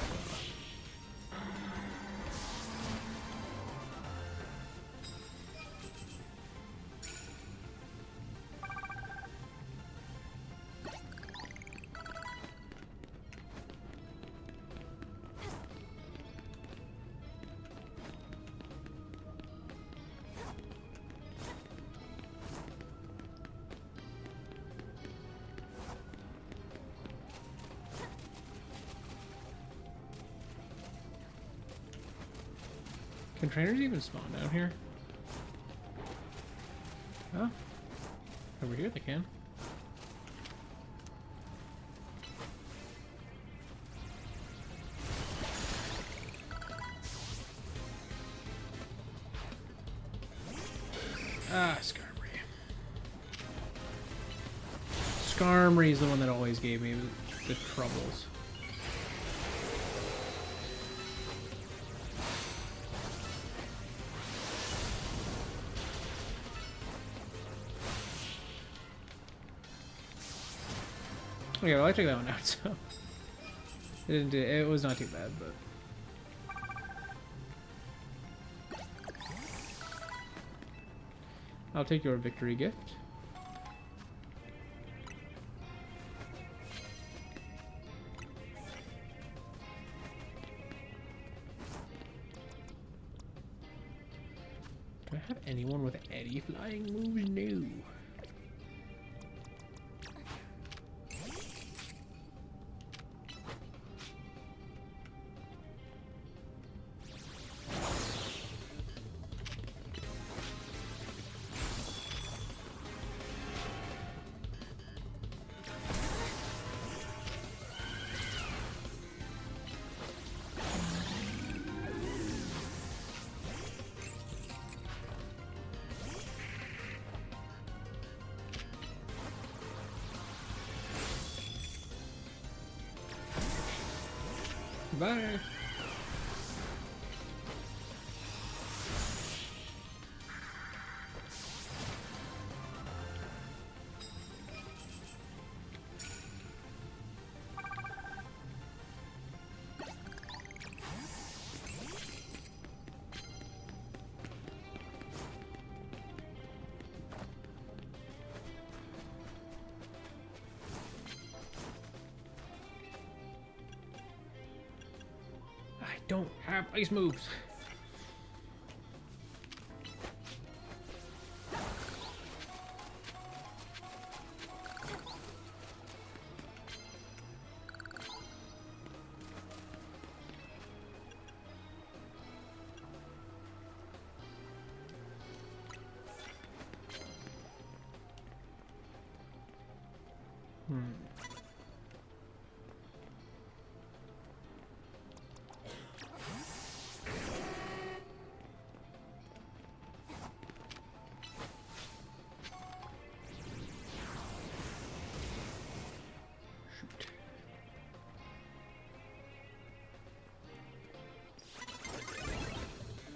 Can trainers even spawn down here? Oh. Over here they can. Ah, Skarmory. Skarmory is the one that always gave me the troubles. Okay, well I took that one out, so it was not too bad, but I'll take your victory gift. Do I have anyone with any flying moves? No. Goodbye. I don't have ice moves.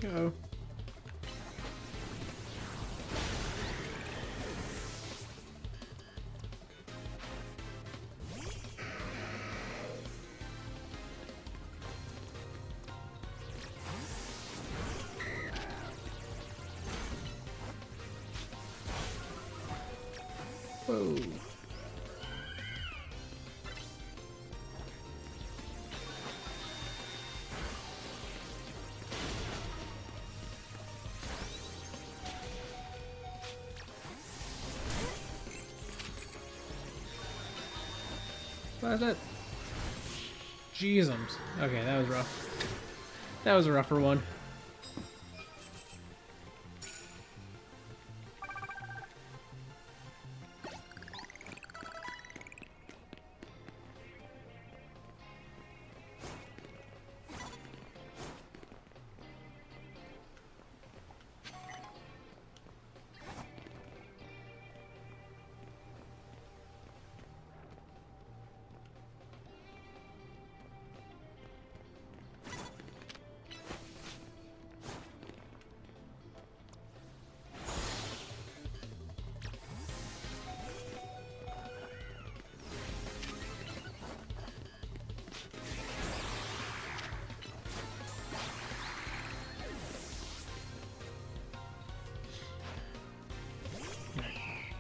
Uh-oh. Whoa. What is that? Jeezums. Okay, that was rough. That was a rougher one.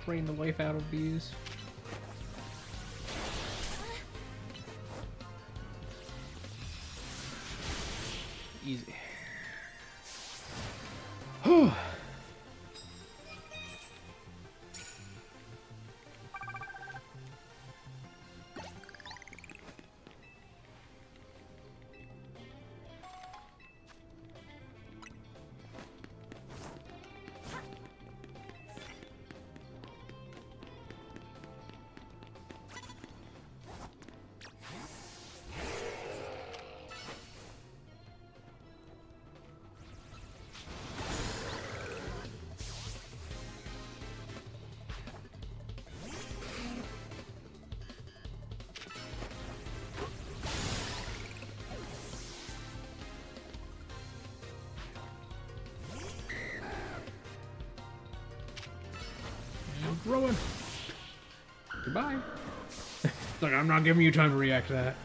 Drain the life out of these. Easy. Whew. Growing. Goodbye. Look, I'm not giving you time to react to that.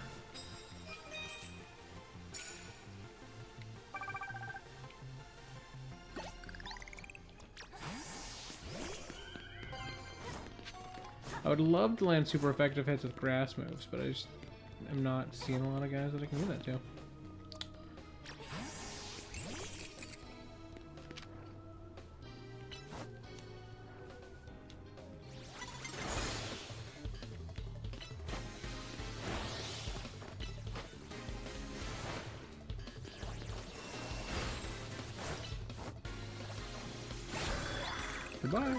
I would love to land super effective hits with grass moves, but I just am not seeing a lot of guys that I can do that to. Goodbye.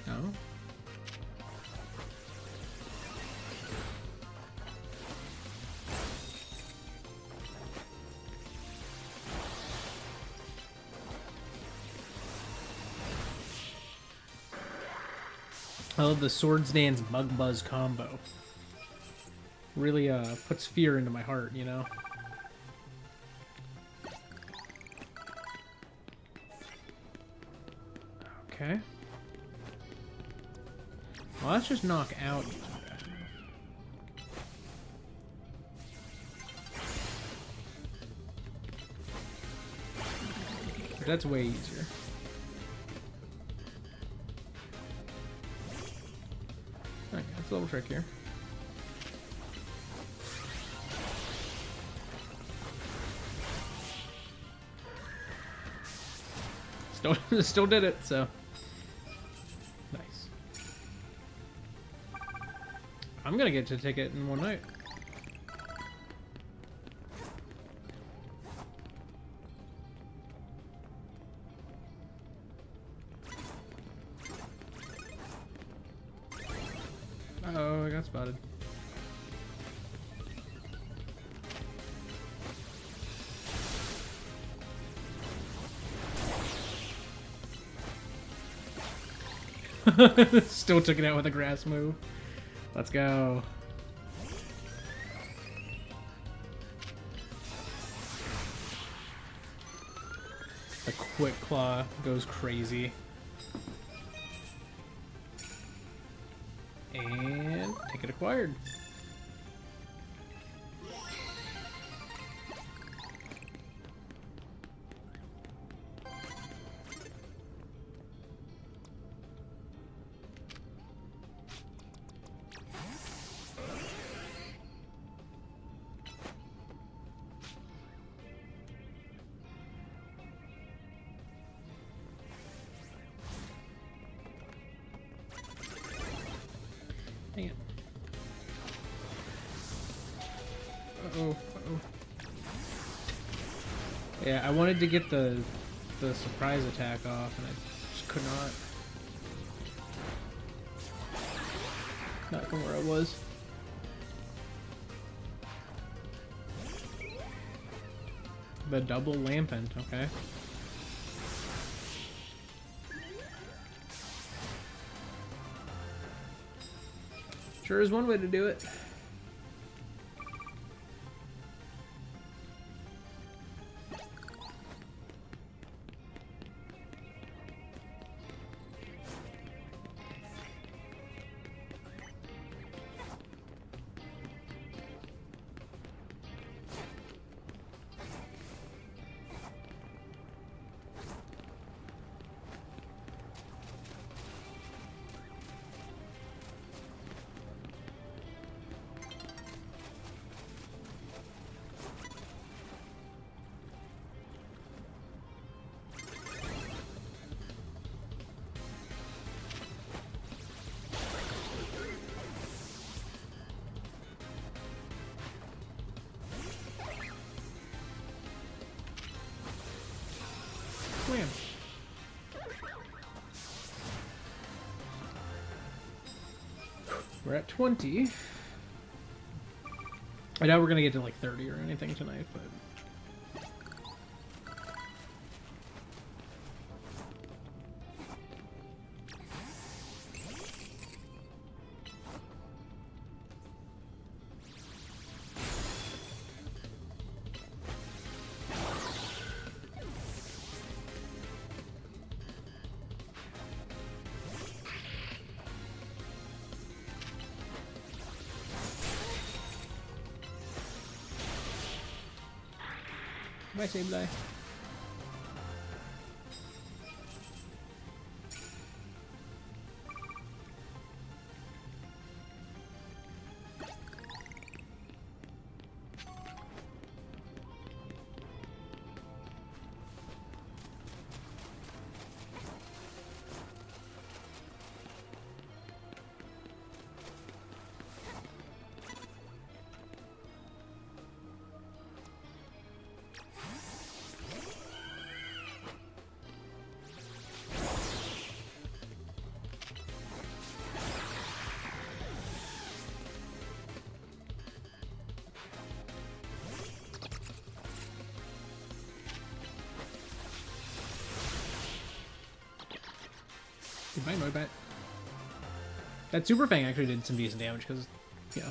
Oh. I love the Swords Dance Bug Buzz combo. Really puts fear into my heart, you know? Okay. Well, let's just knock out. That's way easier. Okay, that's a little trick here. Still did it, so. Nice. I'm gonna get to take it in one night. Uh-oh, I got spotted. Still took it out with a grass move. Let's go. The quick claw goes crazy. And ticket acquired. Dang it. Uh-oh, uh-oh. Yeah, I wanted to get the surprise attack off, and I just could not. Not from where I was. The double lampent, okay. Sure is one way to do it. Wham. We're at 20. I doubt we're gonna get to like 30 or anything tonight, but bye, Sableye. Goodbye, Noibat. That Super Fang actually did some decent damage, because, yeah.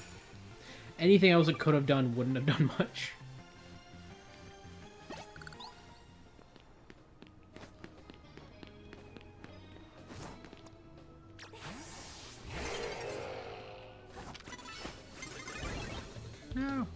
Anything else it could have done wouldn't have done much. No.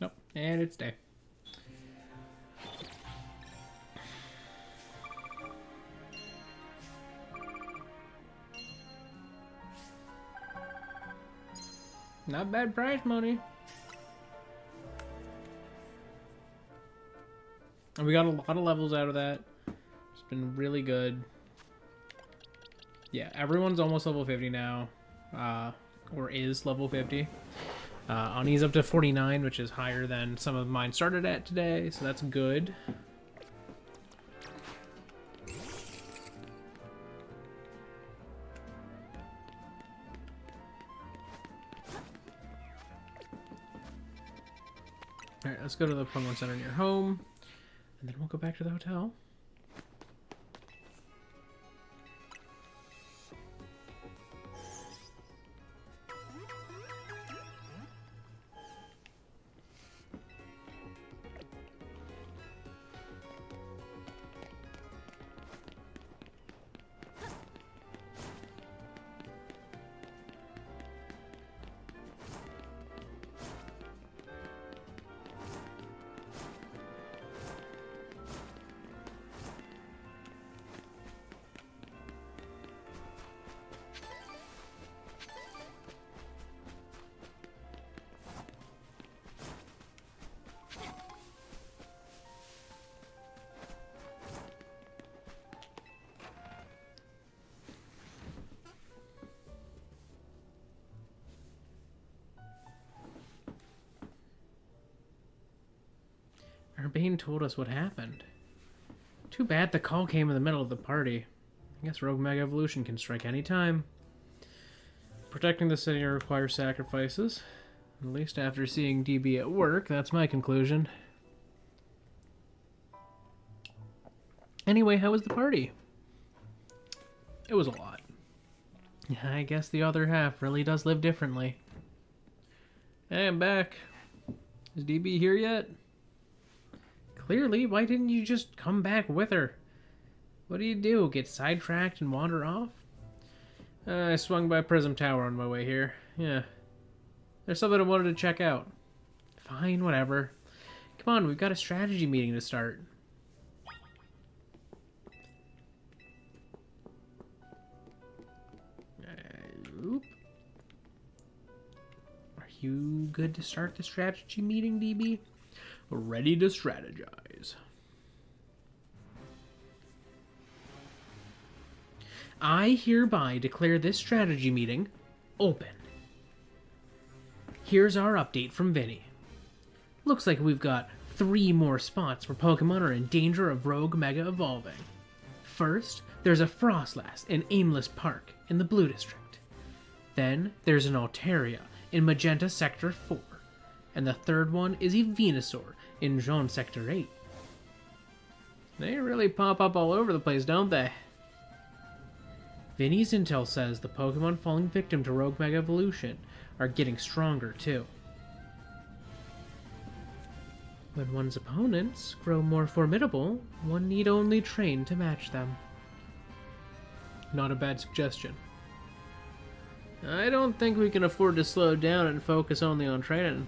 Nope, and it's day. Not bad prize money. And we got a lot of levels out of that. It's been really good. Yeah, everyone's almost level 50 now. Or is level 50. Ani's up to 49, which is higher than some of mine started at today, so that's good. Alright, let's go to the Pokemon Center near home, and then we'll go back to the hotel. Urbane told us what happened. Too bad the call came in the middle of the party. I guess Rogue Mega Evolution can strike any time. Protecting the city requires sacrifices. At least after seeing DB at work, that's my conclusion. Anyway, how was the party? It was a lot. I guess the other half really does live differently. Hey, I'm back. Is DB here yet? Clearly, why didn't you just come back with her? What do you do, get sidetracked and wander off? I swung by Prism Tower on my way here. Yeah. There's something I wanted to check out. Fine, whatever. Come on, we've got a strategy meeting to start. Oop. Are you good to start the strategy meeting, DB? Ready to strategize. I hereby declare this strategy meeting open. Here's our update from Vinny. Looks like we've got 3 more spots where Pokemon are in danger of Rogue Mega Evolving. First, there's a Frostlass in Aimless Park in the Blue District. Then, there's an Altaria in Magenta Sector 4. And the third one is a Venusaur in Jaune Sector 8. They really pop up all over the place, don't they? Vinny's intel says the Pokemon falling victim to Rogue Mega Evolution are getting stronger, too. When one's opponents grow more formidable, one need only train to match them. Not a bad suggestion. I don't think we can afford to slow down and focus only on training.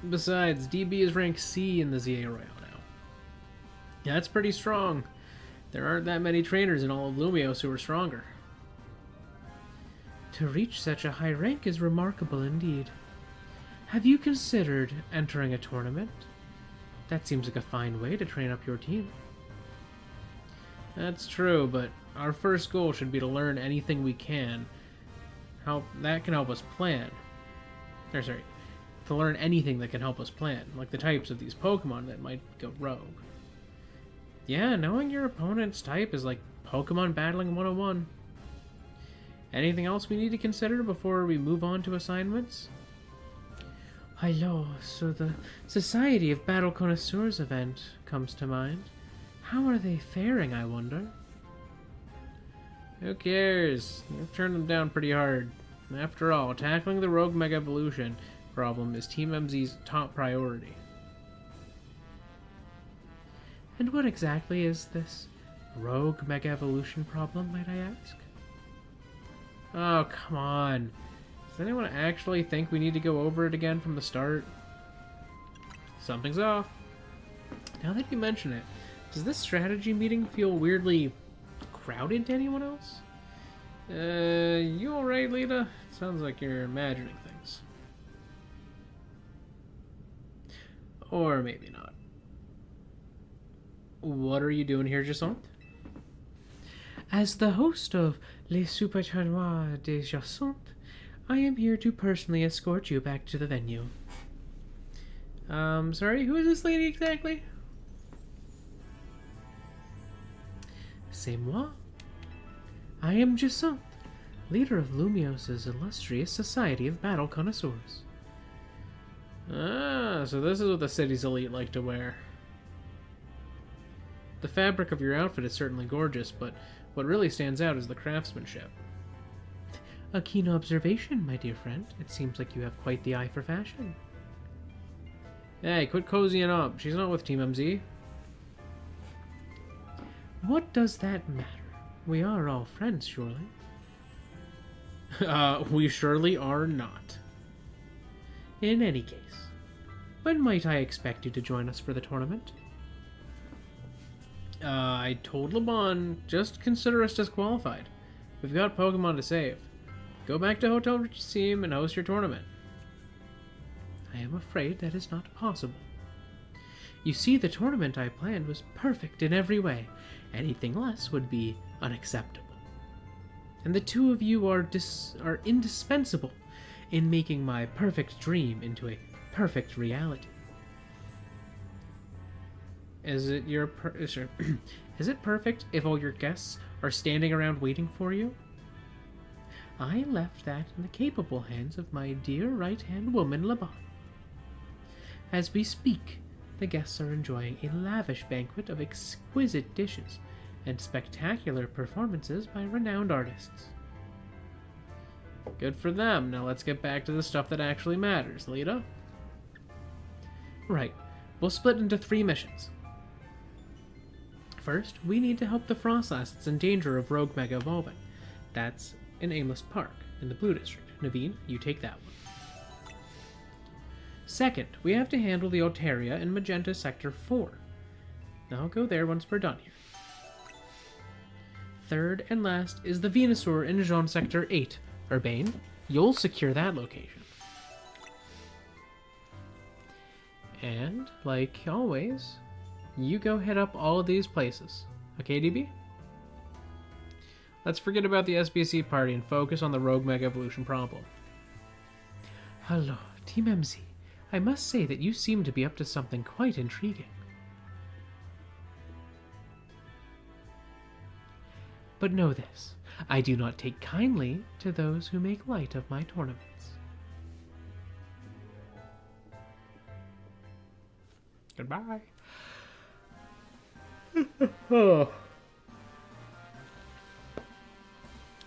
Besides, DB is ranked C in the ZA Royale now. That's pretty strong. There aren't that many trainers in all of Lumios who are stronger. To reach such a high rank is remarkable indeed. Have you considered entering a tournament? That seems like a fine way to train up your team. That's true, but our first goal should be to learn anything we can. How that can help us plan. Or sorry, to learn anything that can help us plan, like the types of these Pokemon that might go rogue. Yeah, knowing your opponent's type is like Pokemon Battling 101. Anything else we need to consider before we move on to assignments? Hello, so the Society of Battle Connoisseurs event comes to mind. How are they faring, I wonder? Who cares? You've turned them down pretty hard. After all, tackling the Rogue Mega Evolution problem is Team MZ's top priority. And what exactly is this Rogue Mega Evolution problem, might I ask? Oh, come on. Does anyone actually think we need to go over it again from the start? Something's off. Now that you mention it, does this strategy meeting feel weirdly crowded to anyone else? You alright, Lita? Sounds like you're imagining things. Or maybe not. What are you doing here, Jacinthe? As the host of Les Super Tournois de Jacinthe, I am here to personally escort you back to the venue. Sorry, who is this lady exactly? C'est moi. I am Jacinthe, leader of Lumios's illustrious Society of Battle Connoisseurs. Ah, so this is what the city's elite like to wear. The fabric of your outfit is certainly gorgeous, but what really stands out is the craftsmanship. A keen observation, my dear friend. It seems like you have quite the eye for fashion. Hey, quit cozying up. She's not with Team MZ. What does that matter? We are all friends, surely. We surely are not. In any case, when might I expect you to join us for the tournament? I told LeBon, just consider us disqualified. We've got Pokemon to save. Go back to Hotel Richiesim and host your tournament. I am afraid that is not possible. You see, the tournament I planned was perfect in every way. Anything less would be unacceptable. And the two of you are indispensable in making my perfect dream into a perfect reality. Is it is it perfect if all your guests are standing around waiting for you? I left that in the capable hands of my dear right-hand woman, LeBon. As we speak, the guests are enjoying a lavish banquet of exquisite dishes and spectacular performances by renowned artists. Good for them. Now let's get back to the stuff that actually matters, Lita. Right. We'll split into 3 missions. First, we need to help the Frostlass that's in danger of Rogue Mega evolving. That's in Aimless Park, in the Blue District. Naveen, you take that one. Second, we have to handle the Altaria in Magenta Sector 4. I'll go there once we're done here. Third and last is the Venusaur in Jaune Sector 8. Urbane, you'll secure that location. And, like always, you go hit up all of these places. Okay, DB? Let's forget about the SBC party and focus on the Rogue Mega Evolution problem. Hello, Team MZ. I must say that you seem to be up to something quite intriguing. But know this, I do not take kindly to those who make light of my tournaments. Goodbye. Oh.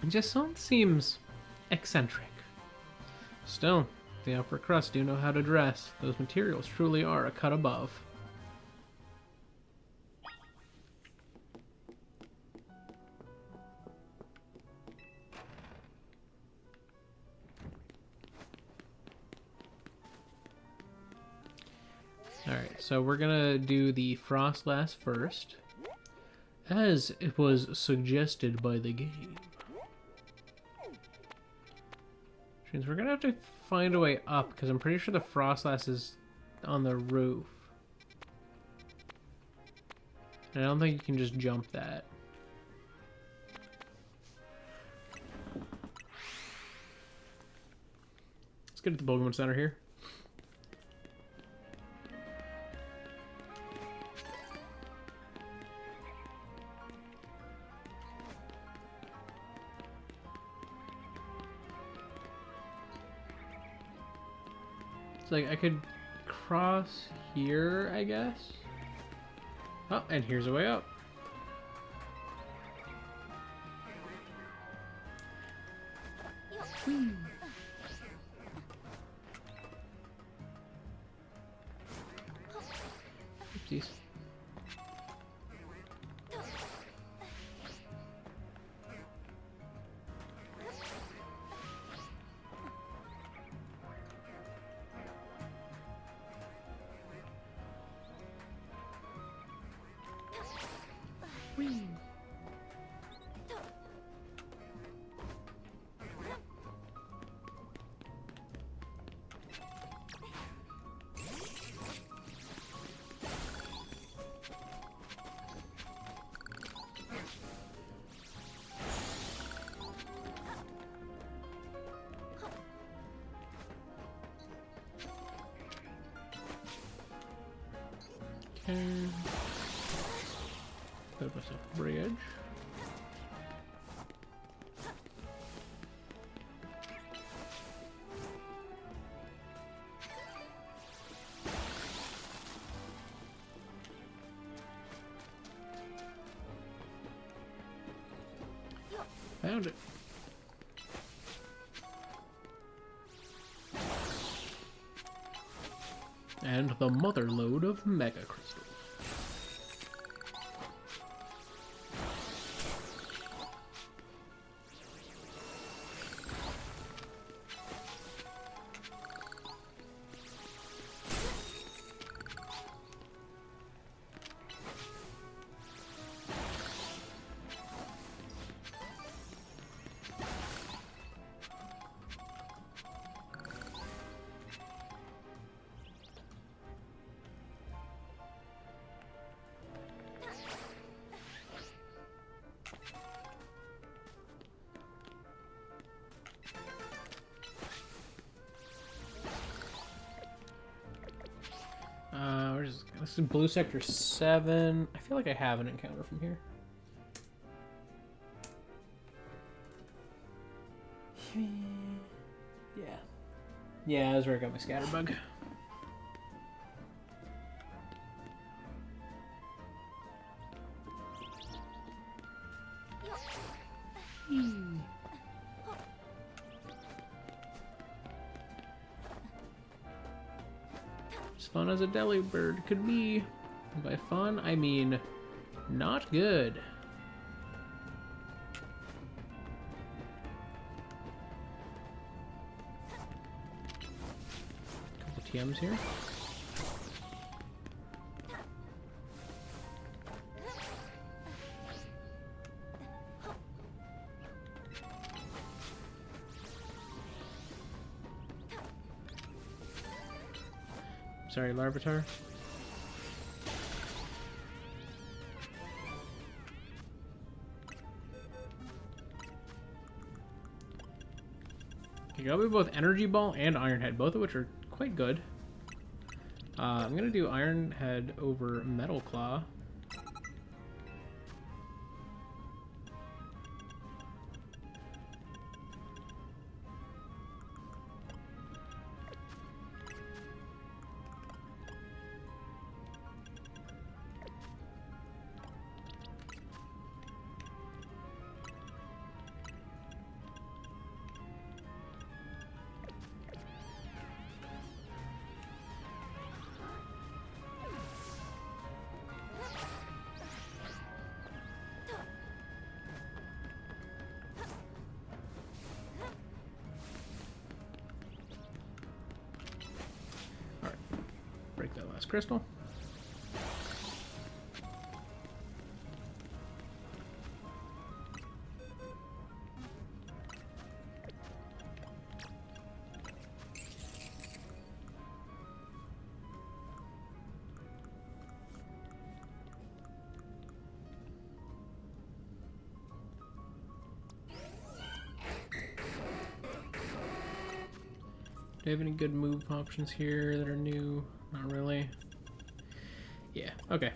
Jacinthe seems eccentric. Still, the upper crust do know how to dress. Those materials truly are a cut above. Alright, so we're gonna do the Frostlass first, as it was suggested by the game. Which means we're gonna have to find a way up, because I'm pretty sure the Frostlass is on the roof. And I don't think you can just jump that. Let's get to the Pokemon Center here. It's like I could cross here, I guess. Oh, and here's a way up. Whee. Oopsies. Whee. Okay. Build myself a bridge. Found it. And the mother lode of Mega Crystals. This is blue sector 7. I feel like I have an encounter from here. Yeah. Yeah, that's where I got my scatterbug. As fun as a delibird could be. And by fun, I mean not good. Couple TMs here. Sorry, Larvitar. You got me both Energy Ball and Iron Head, both of which are quite good. I'm gonna do Iron Head over Metal Claw. Break that last crystal. Do I have any good move options here that are new? Not really. Yeah, okay.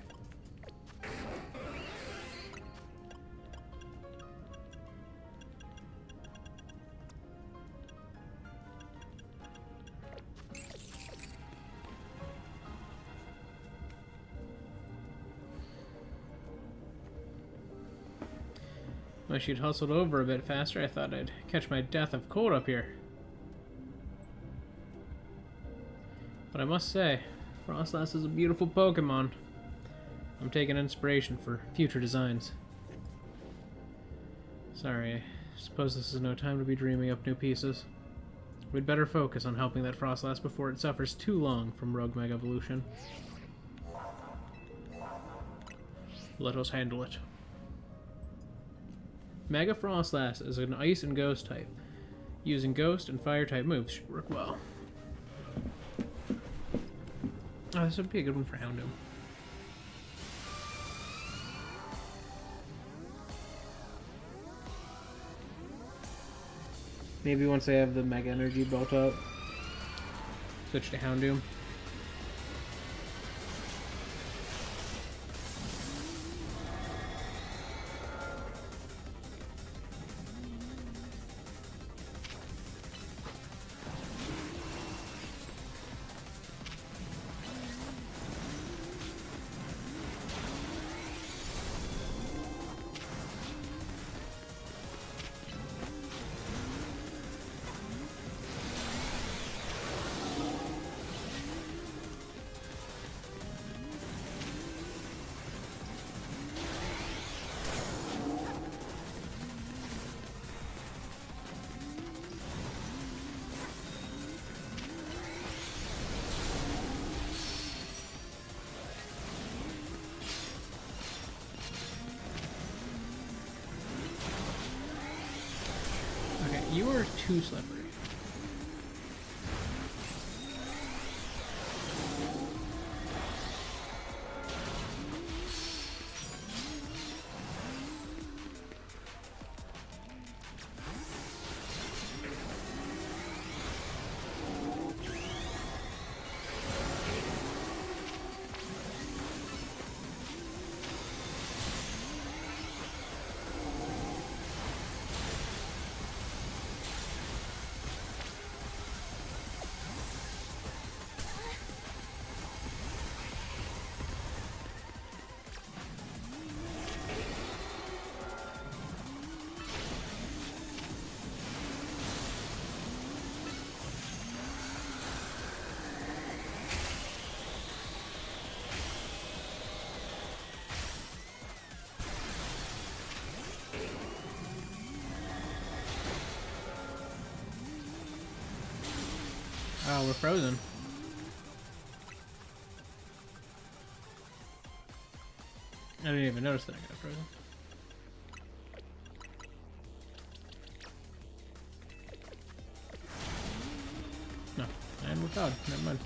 Wish you'd hustled over a bit faster. I thought I'd catch my death of cold up here. But I must say, Frostlass is a beautiful Pokemon. I'm taking inspiration for future designs. Sorry, I suppose this is no time to be dreaming up new pieces. We'd better focus on helping that Frostlass before it suffers too long from Rogue Mega Evolution. Let us handle it. Mega Frostlass is an Ice and Ghost type. Using Ghost and Fire type moves should work well. Oh, this would be a good one for Houndoom. Maybe once I have the Mega Energy built up, switch to Houndoom. You are too slippery. Oh, we're frozen. I didn't even notice that I got frozen. No, and we're cloud. Never mind.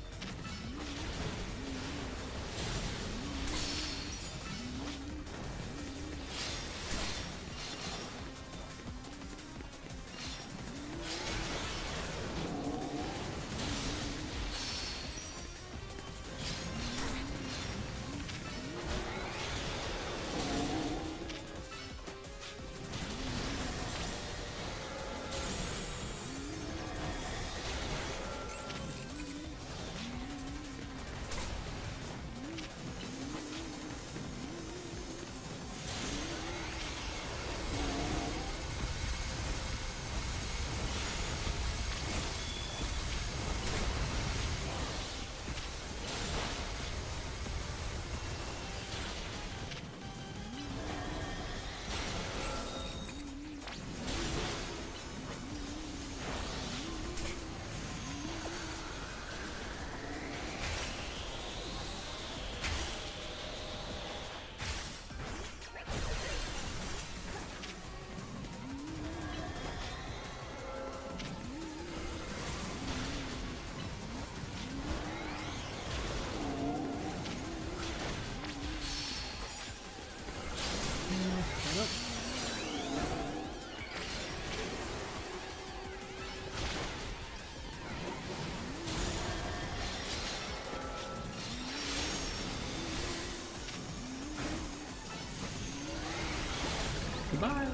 Goodbye.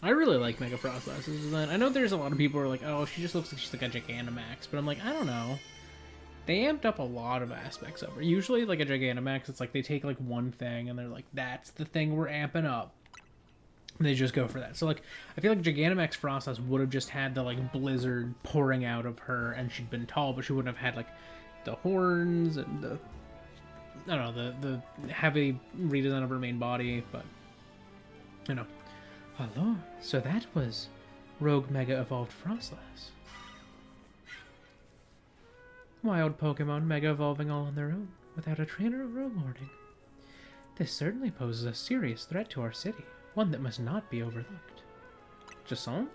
I really like Mega Frostlass. I know there's a lot of people who are like, oh, she just looks like she's like a Gigantamax, but I'm like, I don't know. They amped up a lot of aspects of her. Usually, like a Gigantamax, it's like they take like one thing and they're like, that's the thing we're amping up. And they just go for that. So like, I feel like Gigantamax Frostlass would have just had the like blizzard pouring out of her and she'd been tall, but she wouldn't have had like the horns and the, I don't know, the heavy redesign of her main body, but, you know. Hello, so that was Rogue Mega Evolved Frostlass. Wild Pokemon Mega Evolving all on their own, without a trainer or a warning. This certainly poses a serious threat to our city, one that must not be overlooked. Jassant?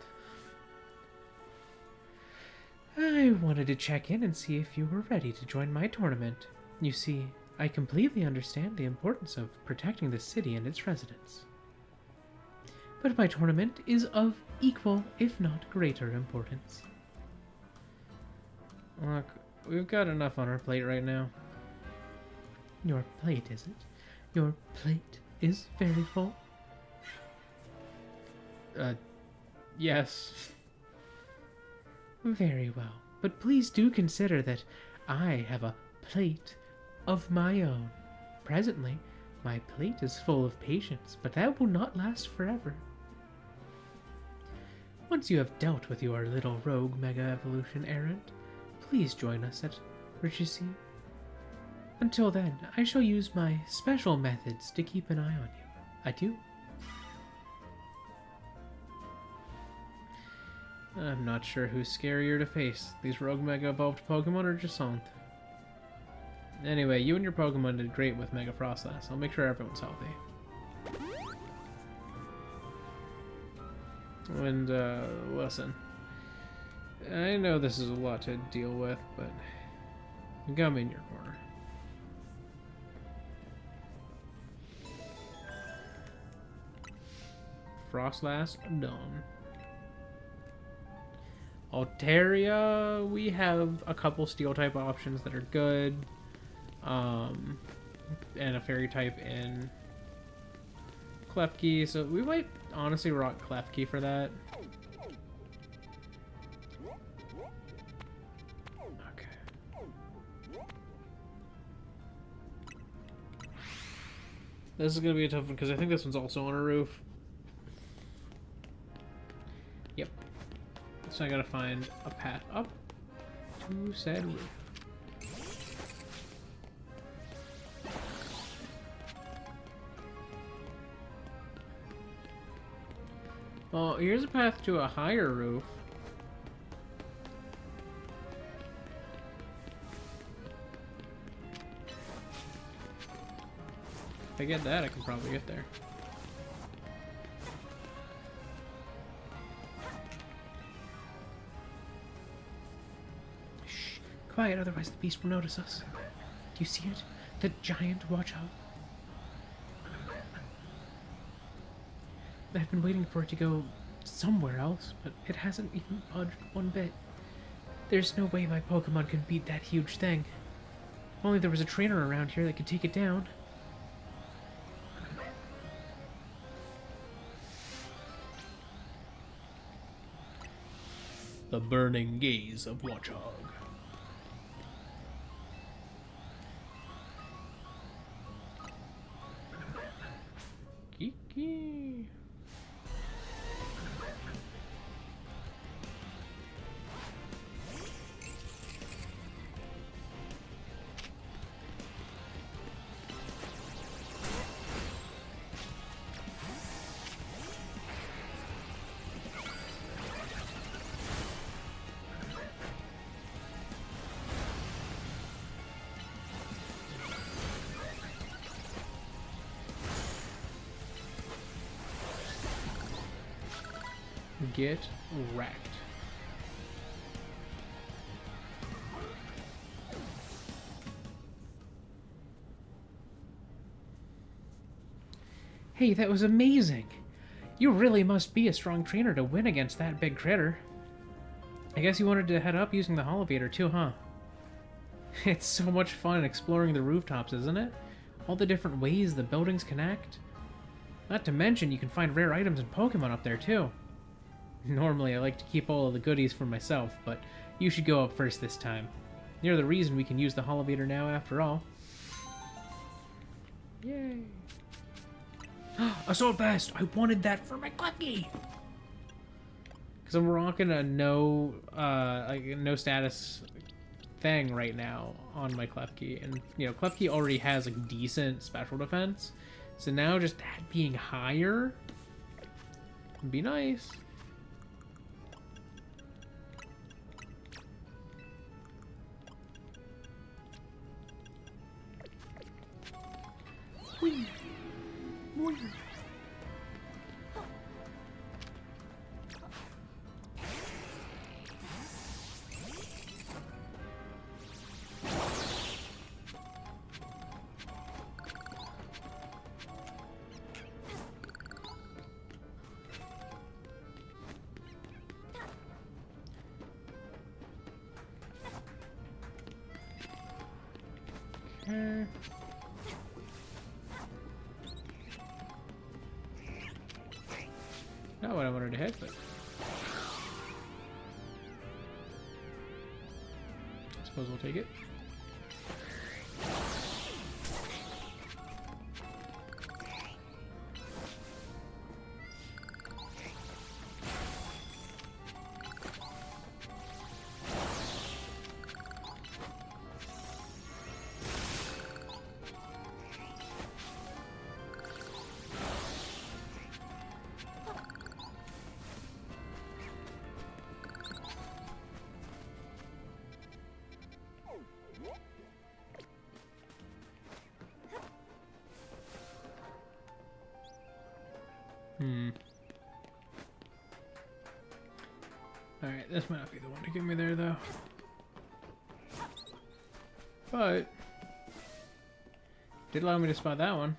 I wanted to check in and see if you were ready to join my tournament. You see, I completely understand the importance of protecting the city and its residents. But my tournament is of equal, if not greater, importance. Look, we've got enough on our plate right now. Your plate, is it? Your plate is very full? Yes. Very well. But please do consider that I have a plate of my own. Presently, my plate is full of patience, but that will not last forever. Once you have dealt with your little rogue Mega Evolution errand, please join us at Richisi. Until then, I shall use my special methods to keep an eye on you. Adieu. I'm not sure who's scarier to face, these rogue Mega Evolved Pokemon or Jassant. Anyway, you and your Pokemon did great with Mega Frostlass. I'll make sure everyone's healthy. And, listen. I know this is a lot to deal with, but you got me in your corner. Frostlass, done. Altaria, we have a couple Steel-type options that are good. And a Fairy-type in Klefki, so we might honestly rock Klefki for that. Okay. This is going to be a tough one because I think this one's also on a roof. Yep. So I gotta find a path up to said roof. Well, here's a path to a higher roof. If I get that, I can probably get there. Shh, quiet, otherwise the beast will notice us. Do you see it? The giant watchhog. I've been waiting for it to go somewhere else, but it hasn't even budged one bit. There's no way my Pokemon could beat that huge thing. If only there was a trainer around here that could take it down. The burning gaze of Watchog. Kiki. Get wrecked. Hey, that was amazing! You really must be a strong trainer to win against that big critter. I guess you wanted to head up using the Holovator too, huh? It's so much fun exploring the rooftops, isn't it? All the different ways the buildings connect. Not to mention, you can find rare items and Pokemon up there, too. Normally, I like to keep all of the goodies for myself, but you should go up first this time. You're the reason we can use the Holometer now, after all. Yay! Assault Vest! I wanted that for my Klefki! Because I'm rocking a no status thing right now on my Klefki, and you know, Klefki already has like decent special defense, so now just that being higher would be nice. Whee! Whee! Not what I wanted to hit, but I suppose we'll take it. Alright, this might not be the one to get me there, though. But did allow me to spot that one.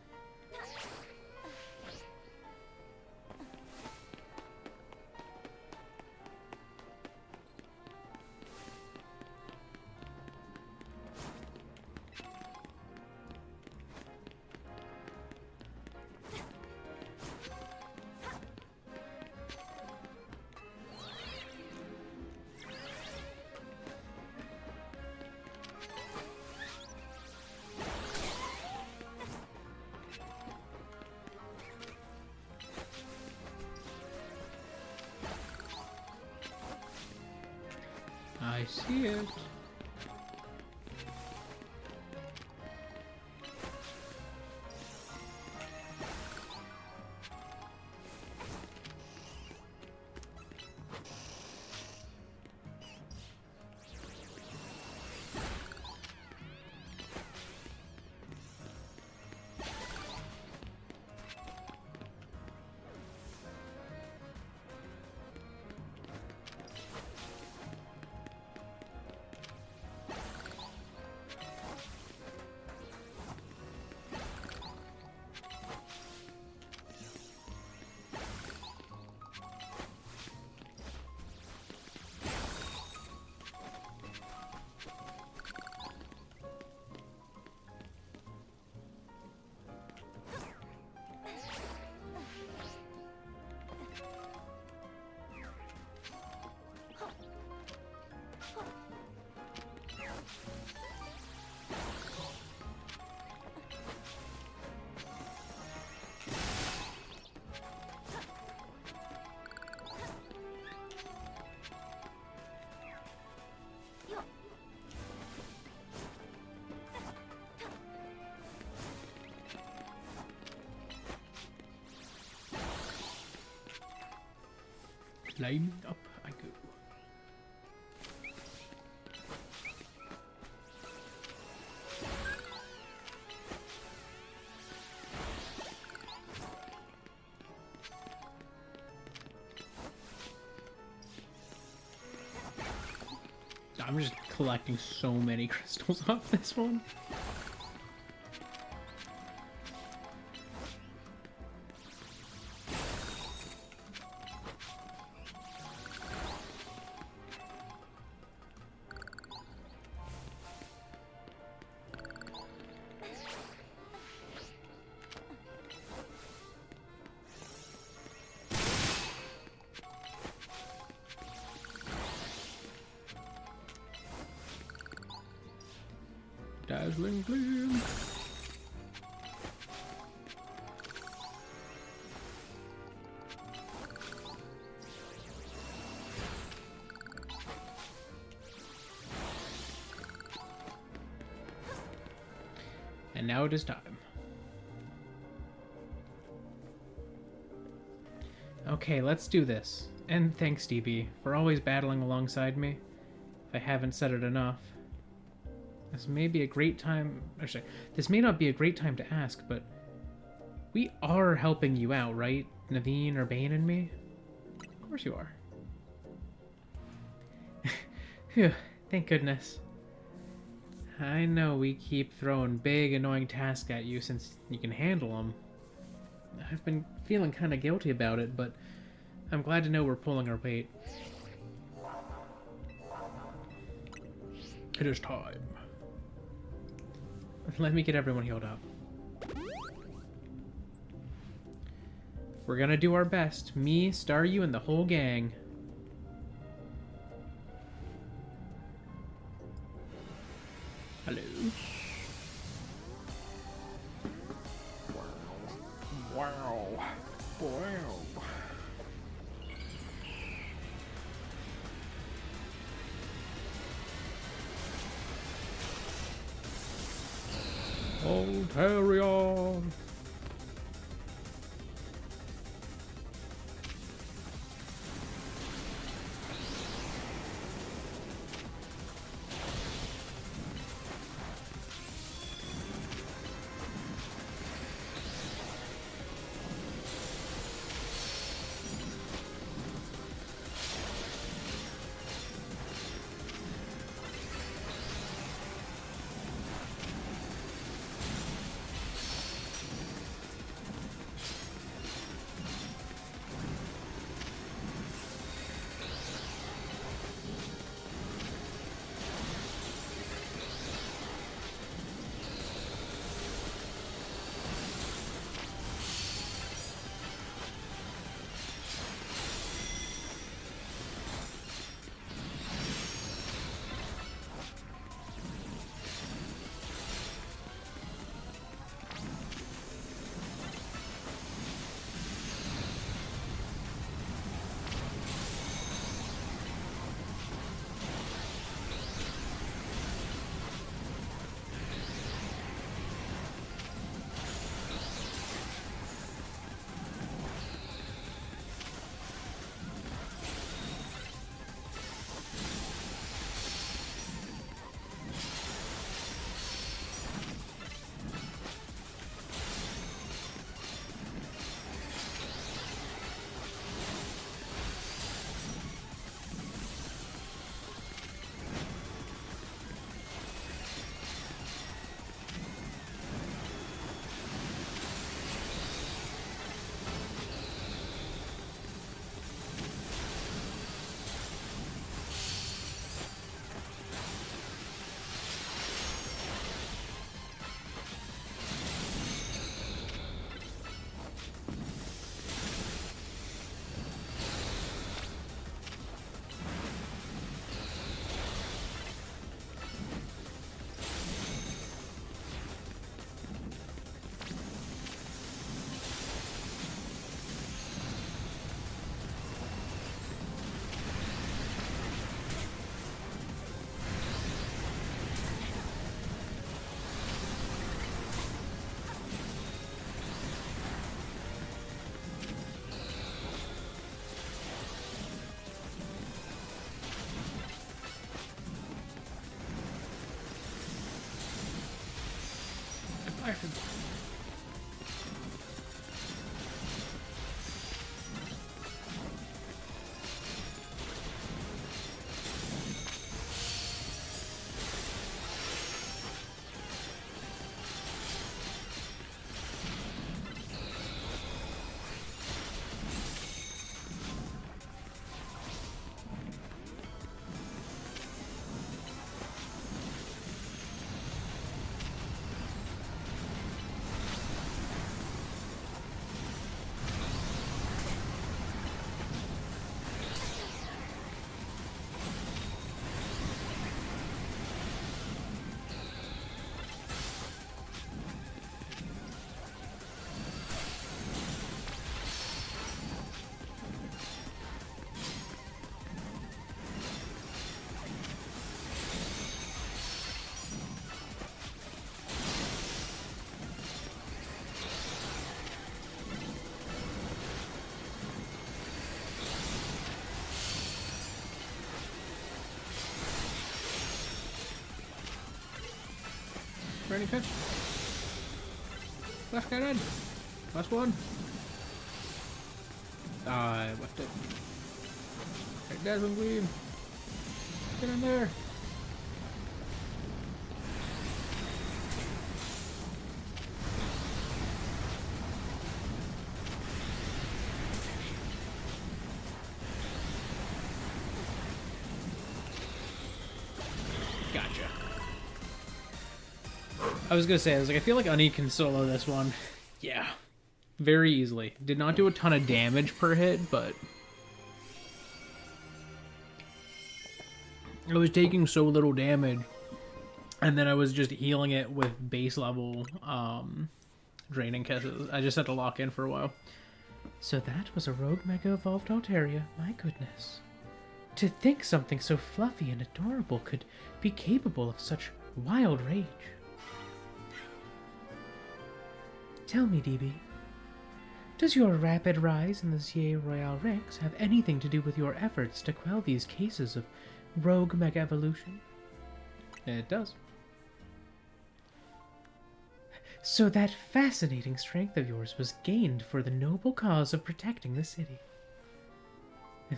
I see it. Climbing up I go. I'm just collecting so many crystals off this one. Dazzling gleam. And now it is time. Okay, let's do this. And thanks, DB, for always battling alongside me. If I haven't said it enough. This may be a great time... Actually, this may not be a great time to ask, but... We are helping you out, right? Naveen, Urbane, and me? Of course you are. Phew, thank goodness. I know we keep throwing big, annoying tasks at you since you can handle them. I've been feeling kind of guilty about it, but I'm glad to know we're pulling our weight. It is time. Let me get everyone healed up. We're gonna do our best. Me, Staryu, and the whole gang. Hello. Wow. Wow. Oh, carry on. Draining Kiss. Last guy dead. Last one. I left it. Hey, Dazzling Gleam. Get in there. Gotcha. I was gonna say, I feel like Ani can solo this one. Yeah. Very easily. Did not do a ton of damage per hit, but I was taking so little damage, and then I was just healing it with base level draining kisses. I just had to lock in for a while. So that was a rogue mega evolved Altaria. My goodness. To think something so fluffy and adorable could be capable of such wild rage. Tell me, DB, does your rapid rise in the ZA Royale ranks have anything to do with your efforts to quell these cases of rogue mega evolution? It does. So that fascinating strength of yours was gained for the noble cause of protecting the city.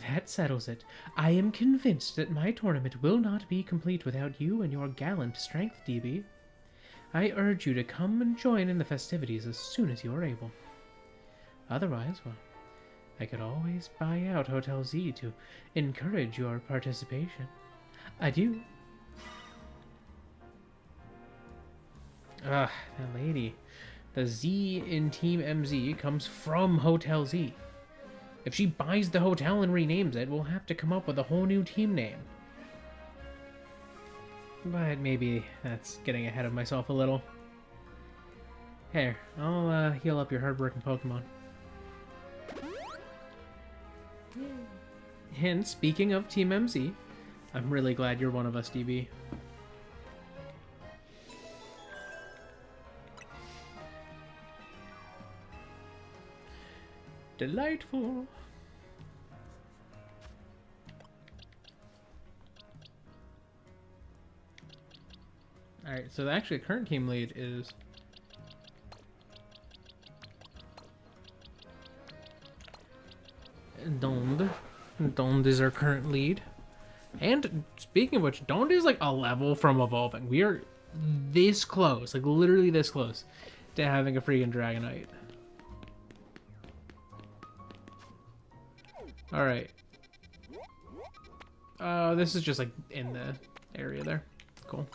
That settles it. I am convinced that my tournament will not be complete without you and your gallant strength, DB. I urge you to come and join in the festivities as soon as you are able. Otherwise, well, I could always buy out Hotel Z to encourage your participation. Adieu. Ah, that lady. The Z in Team MZ comes from Hotel Z. If she buys the hotel and renames it, we'll have to come up with a whole new team name. But maybe that's getting ahead of myself a little. Here, I'll heal up your hardworking Pokemon. And speaking of Team MZ, I'm really glad you're one of us, DB. Delightful. Alright, so actually the current team lead is Donde. Donde is our current lead. And speaking of which, Donde is like a level from evolving. We are this close, like literally this close to having a freaking Dragonite. Alright. This is just like in the area there. Cool.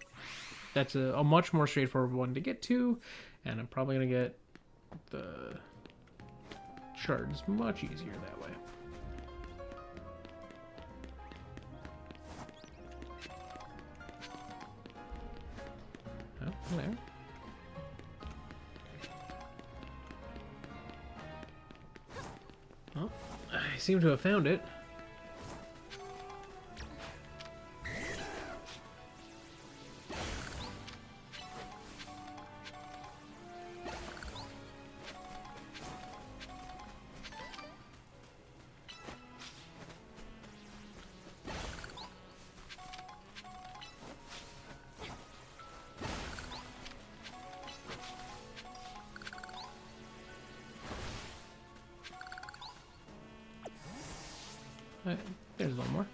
That's a much more straightforward one to get to, and I'm probably going to get the shards much easier that way. Oh, there. Oh, I seem to have found it. Alright, there's one more.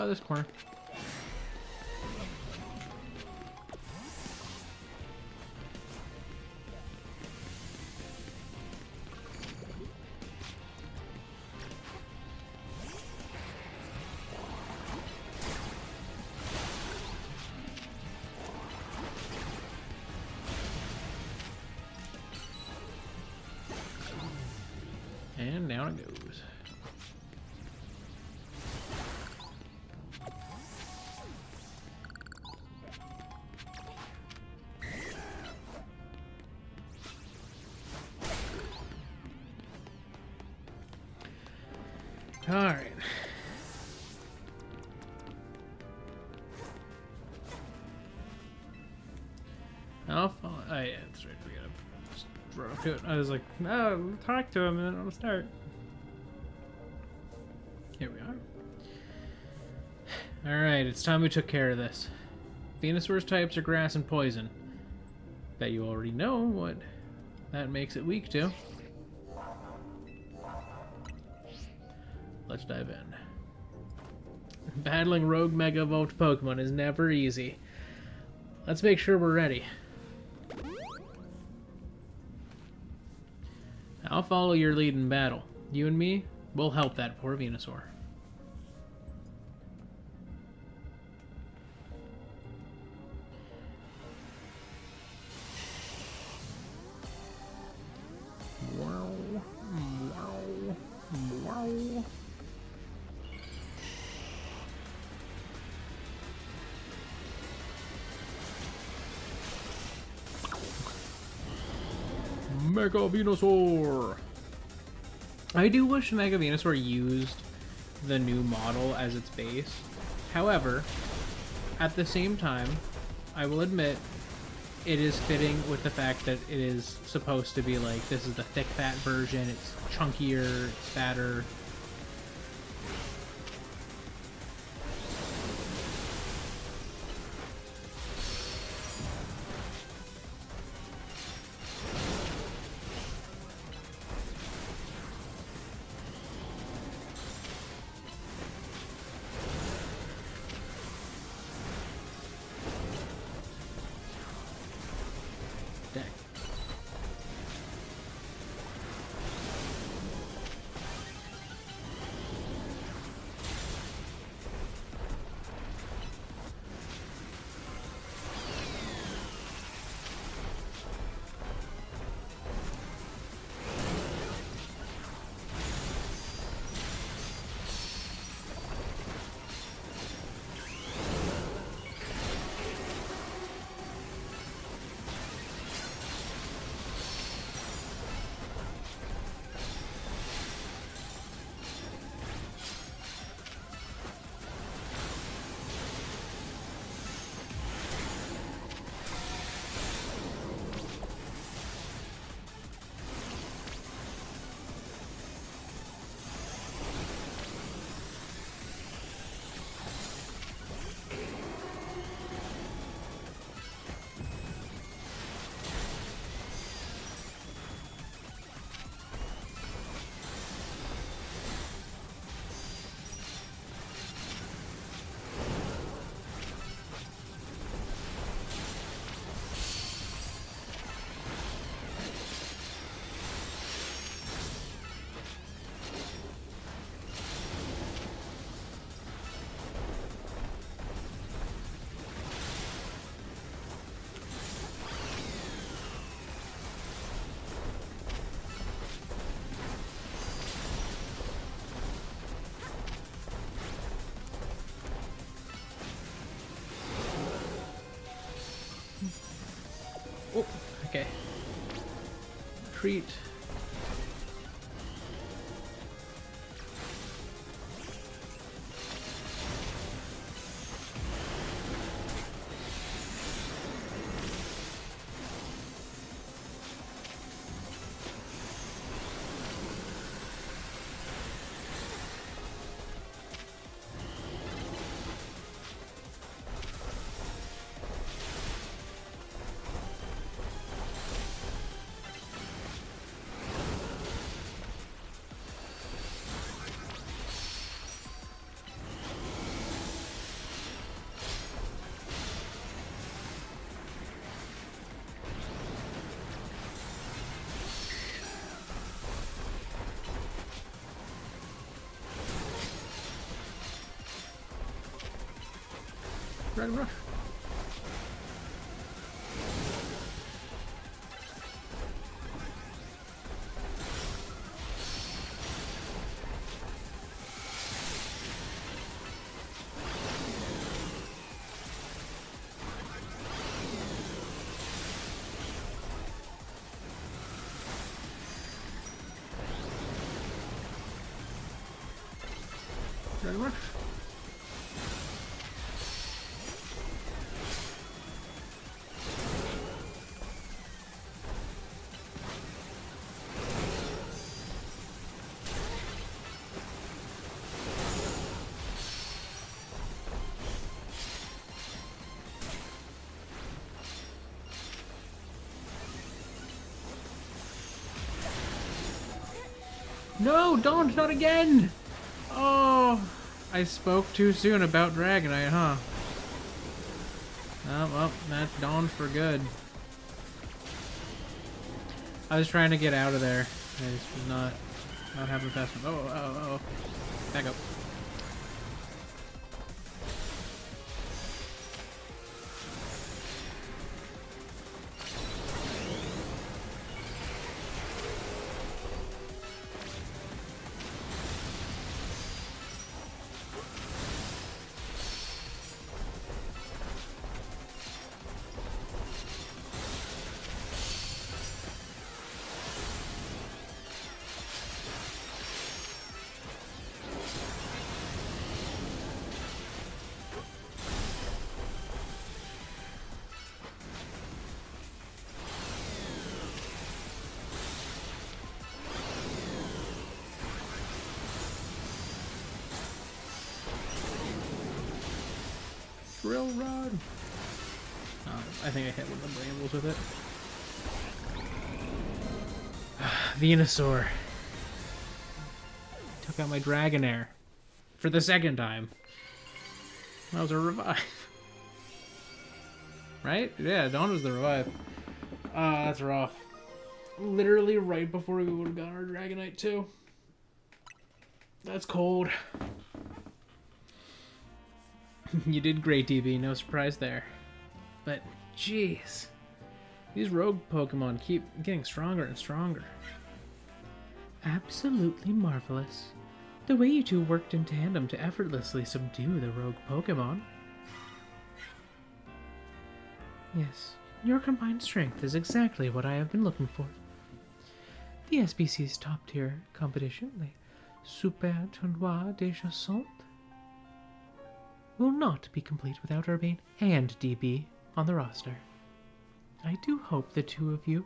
This corner. And down it goes. All right. I'll follow. Oh yeah, that's right. We gotta just run up to it. I was like, no, talk to him and then I'll start. Here we are. Alright, it's time we took care of this. Venusaur's types are grass and poison. Bet you already know what that makes it weak to. Let's dive in. Battling rogue mega evolved Pokemon is never easy. Let's make sure we're ready. I'll follow your lead in battle. You and me, we'll help that poor Venusaur. Wow. Wow. Wow. Mega Venusaur! I do wish Mega Venusaur used the new model as its base. However, at the same time, I will admit it is fitting with the fact that it is supposed to be like, this is the thick fat version, it's chunkier, it's fatter. Dang. Oh, okay. Treat. Red Rush. Red Rush. No, don't, not again! Oh, I spoke too soon about Dragonite, huh? Oh, well, that's dawned for good. I was trying to get out of there. I just was not having fast enough. Oh. Back up. Drill rod. I think I hit one of the brambles with it. Venusaur. Took out my Dragonair. For the second time. That was a revive. Right? Yeah, Dawn was the revive. That's rough. Literally right before we would have got our Dragonite too. That's cold. You did great, DB. No surprise there. But, jeez. These rogue Pokemon keep getting stronger and stronger. Absolutely marvelous. The way you two worked in tandem to effortlessly subdue the rogue Pokemon. Yes, your combined strength is exactly what I have been looking for. The SBC's top-tier competition, the Super Tournoi des Chassants, will not be complete without Urbane and DB on the roster. I do hope the two of you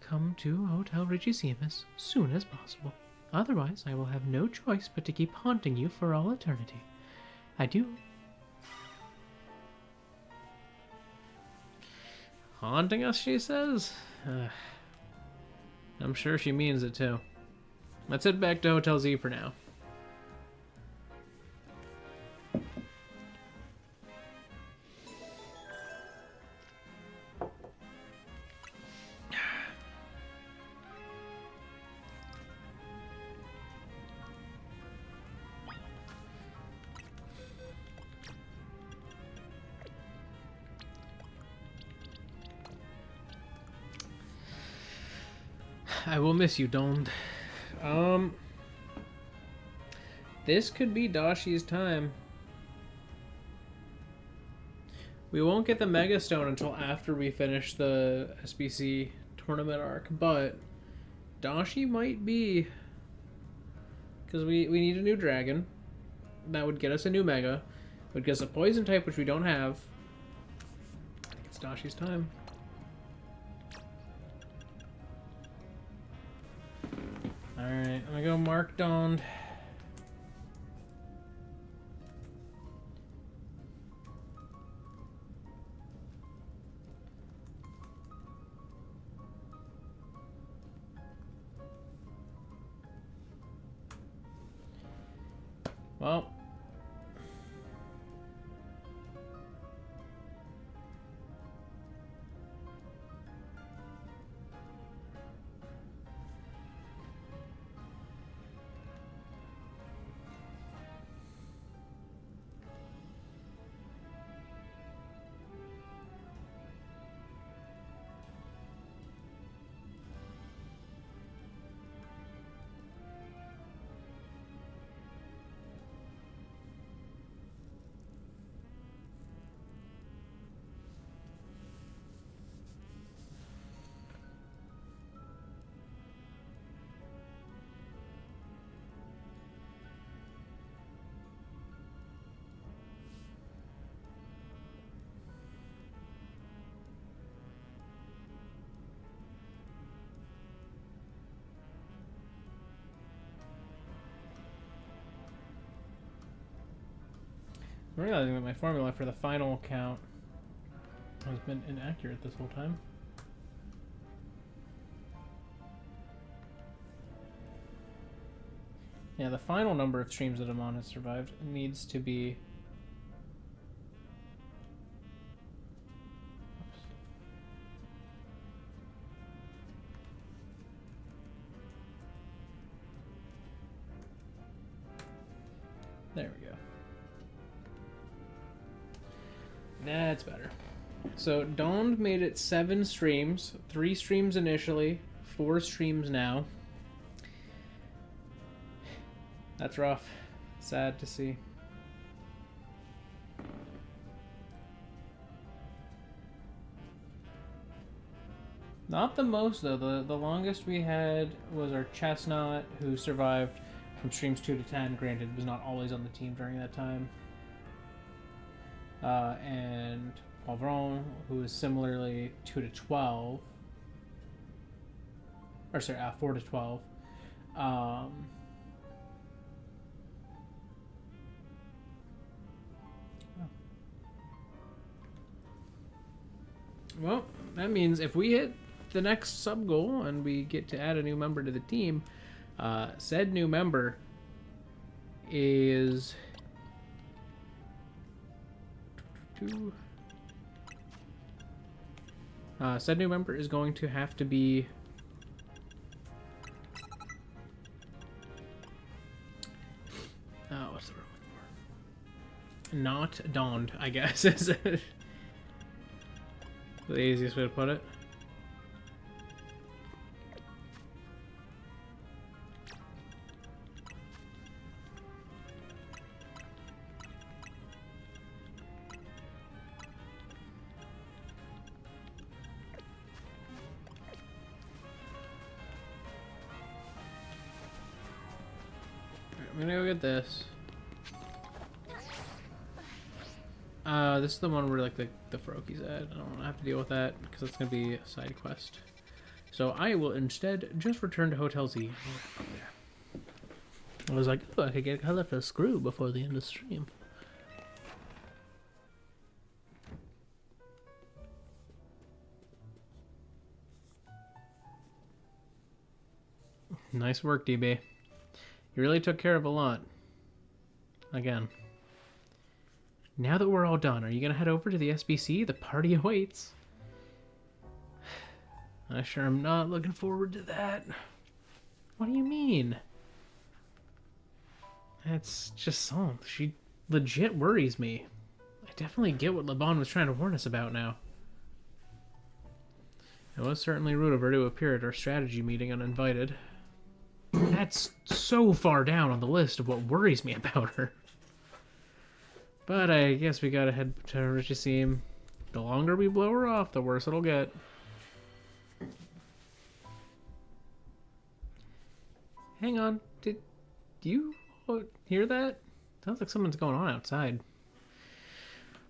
come to Hotel Regicime as soon as possible. Otherwise, I will have no choice but to keep haunting you for all eternity. I do. Haunting us, she says? I'm sure she means it too. Let's head back to Hotel Z for now. I will miss you, Doned. This could be Dashi's time. We won't get the Mega Stone until after we finish the SBC tournament arc, but Dashi might be, because we need a new dragon. That would get us a new Mega. Would get us a Poison type, which we don't have. I think it's Dashi's time. Alright, I'm gonna go mark Dawned. Well. I'm realizing that my formula for the final count has been inaccurate this whole time. Yeah, the final number of streams that I'm on has survived. It needs to be... There we go. That's better. So Dawned made it 7 streams. 3 streams initially, 4 streams now. That's rough. Sad to see. Not the most though. The longest we had was our Chestnut, who survived from streams 2 to 10. Granted, was not always on the team during that time. And Pavron, who is similarly 2 to 12. Or sorry, 4 to 12. Well, that means if we hit the next sub goal and we get to add a new member to the team, said new member is said new member is going to have to be what's the word? Not Dawned, I guess. Is the easiest way to put it. I'm gonna go get this. This is the one where like the Feroki's at. I don't have to deal with that because it's gonna be a side quest. So I will instead just return to Hotel Z. I was like, oh, I could get color for a screw before the end of the stream. Nice work, DB. You really took care of a lot. Again. Now that we're all done, are you going to head over to the SBC? The party awaits. I sure am not looking forward to that. What do you mean? That's just so... She legit worries me. I definitely get what LeBon was trying to warn us about now. It was certainly rude of her to appear at our strategy meeting uninvited. That's so far down on the list of what worries me about her. But I guess we gotta head to Richisim. The longer we blow her off, the worse it'll get. Hang on, did you hear that? Sounds like something's going on outside.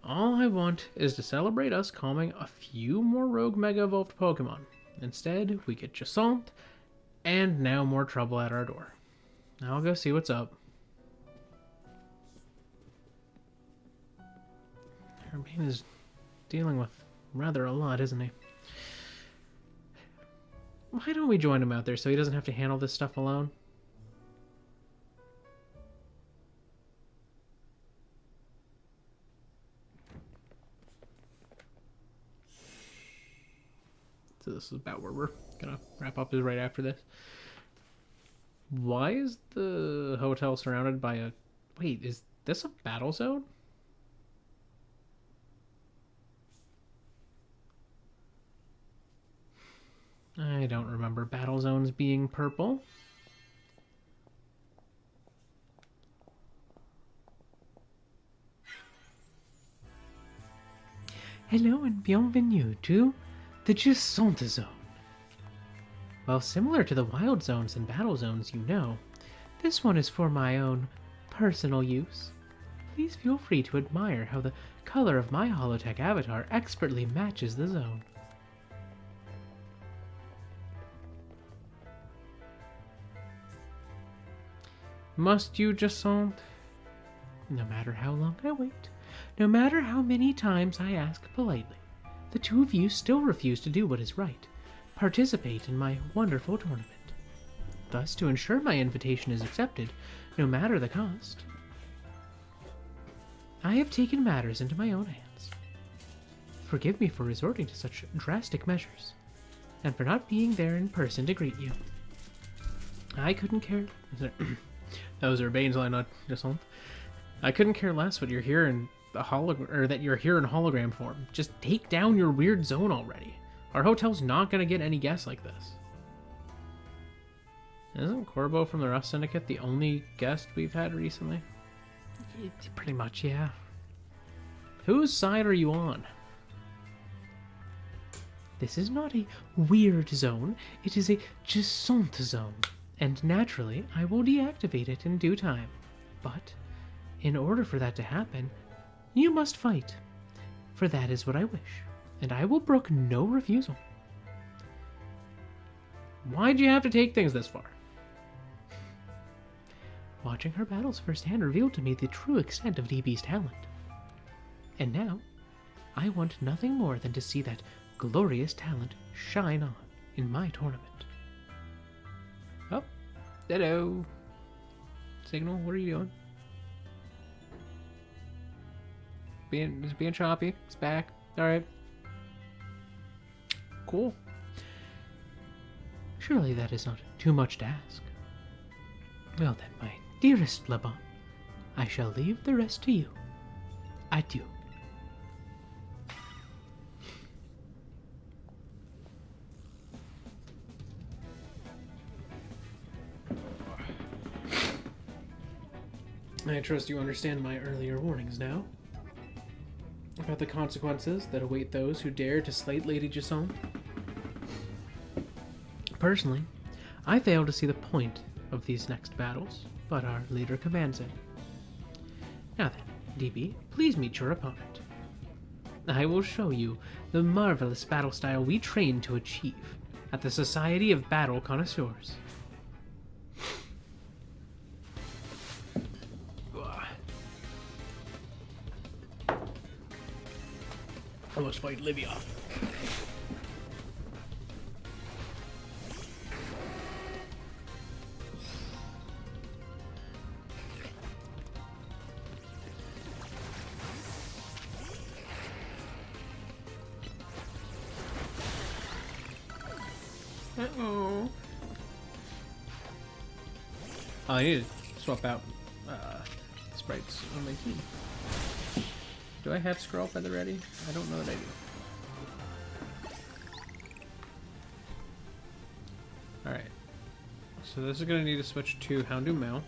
All I want is to celebrate us calming a few more rogue Mega Evolved Pokemon. Instead, we get Jasant, and now more trouble at our door. I'll go see what's up. Urbane is dealing with rather a lot, isn't he? Why don't we join him out there so he doesn't have to handle this stuff alone? So this is about where we're gonna wrap up, is right after this. Why is the hotel surrounded by a... Wait, is this a battle zone? I don't remember battle zones being purple. Hello and bienvenue to the Jasant Zone. While similar to the wild zones and battle zones you know, this one is for my own personal use. Please feel free to admire how the color of my holotech avatar expertly matches the zone. Must you, Jasant? No matter how long I wait, no matter how many times I ask politely, the two of you still refuse to do what is right. Participate in my wonderful tournament. Thus, to ensure my invitation is accepted, no matter the cost, I have taken matters into my own hands. Forgive me for resorting to such drastic measures, and for not being there in person to greet you. I couldn't care... That was Urbane's line, not Dissonant. I couldn't care less what you're here in that you're here in hologram form. Just take down your weird zone already. Our hotel's not gonna get any guests like this. Isn't Corbo from the Rust Syndicate the only guest we've had recently? Pretty much, yeah. Whose side are you on? This is not a weird zone, it is a Dissonant zone. And naturally, I will deactivate it in due time. But, in order for that to happen, you must fight. For that is what I wish, and I will brook no refusal. Why'd you have to take things this far? Watching her battles firsthand revealed to me the true extent of DB's talent. And now, I want nothing more than to see that glorious talent shine on in my tournament. Oh, hello. Signal, what are you doing? Being choppy. It's back. Alright. Cool. Surely that is not too much to ask. Well then, my dearest Laban, I shall leave the rest to you. Adieu. I trust you understand my earlier warnings now about the consequences that await those who dare to slate Lady Dissonant. Personally, I fail to see the point of these next battles, but our leader commands it. Now then, DB, please meet your opponent. I will show you the marvelous battle style we train to achieve at the Society of Battle Connoisseurs. I must fight Livia. Uh-oh. Oh, I need to swap out sprites on my team. Do I have Scroll at the ready? I don't know that I do. Alright. So this is going to need to switch to Houndoom Male.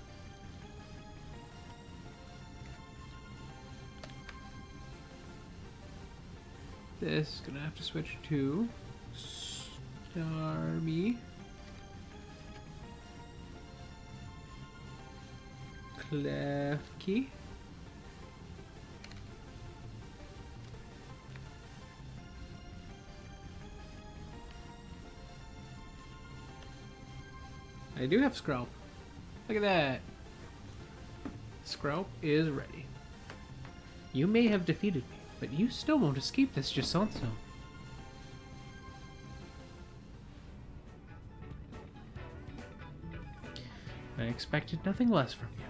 This is going to have to switch to Starmie. Klefki. I do have Skrelp. Look at that. Skrelp is ready. You may have defeated me, but you still won't escape this Dissonant zone. I expected nothing less from you.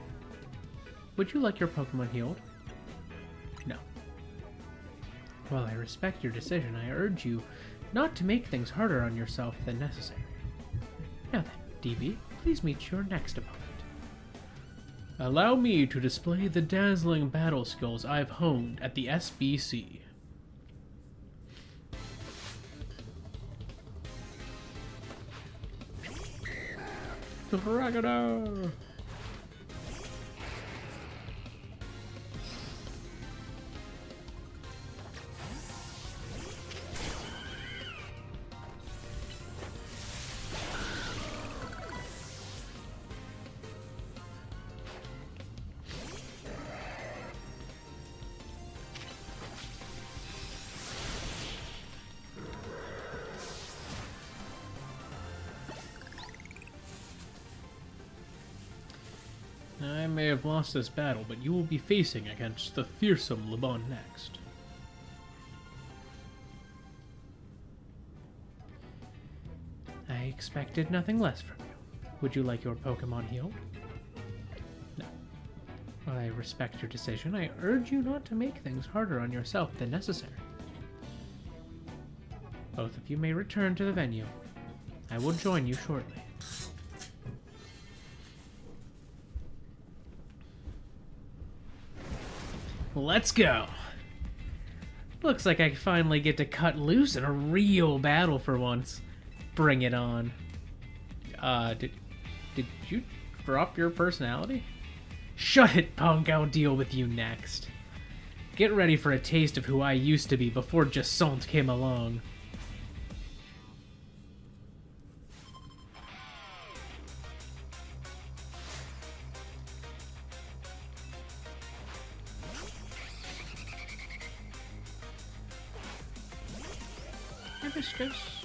Would you like your Pokemon healed? No. While I respect your decision, I urge you not to make things harder on yourself than necessary. Now then, DB, please meet your next opponent. Allow me to display the dazzling battle skills I've honed at the SBC. Dragona! I may have lost this battle, but you will be facing against the fearsome Laban next. I expected nothing less from you. Would you like your Pokemon healed? No. While I respect your decision, I urge you not to make things harder on yourself than necessary. Both of you may return to the venue. I will join you shortly. Let's go! Looks like I finally get to cut loose in a real battle for once. Bring it on. Did you drop your personality? Shut it, punk, I'll deal with you next. Get ready for a taste of who I used to be before Jasant came along. Hibiscus.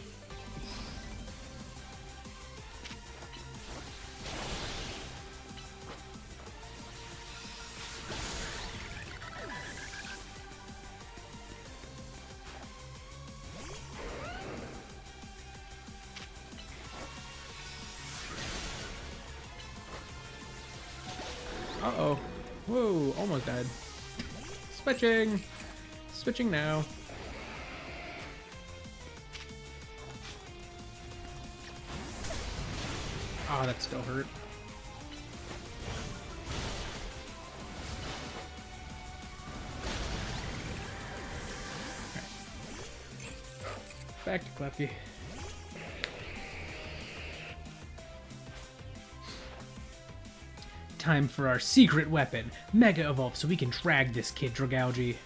Uh-oh. Whoa, almost died. Switching! Switching now. Oh, that still hurt. Back to Klefki. Time for our secret weapon, Mega Evolve, so we can drag this kid Dragalge.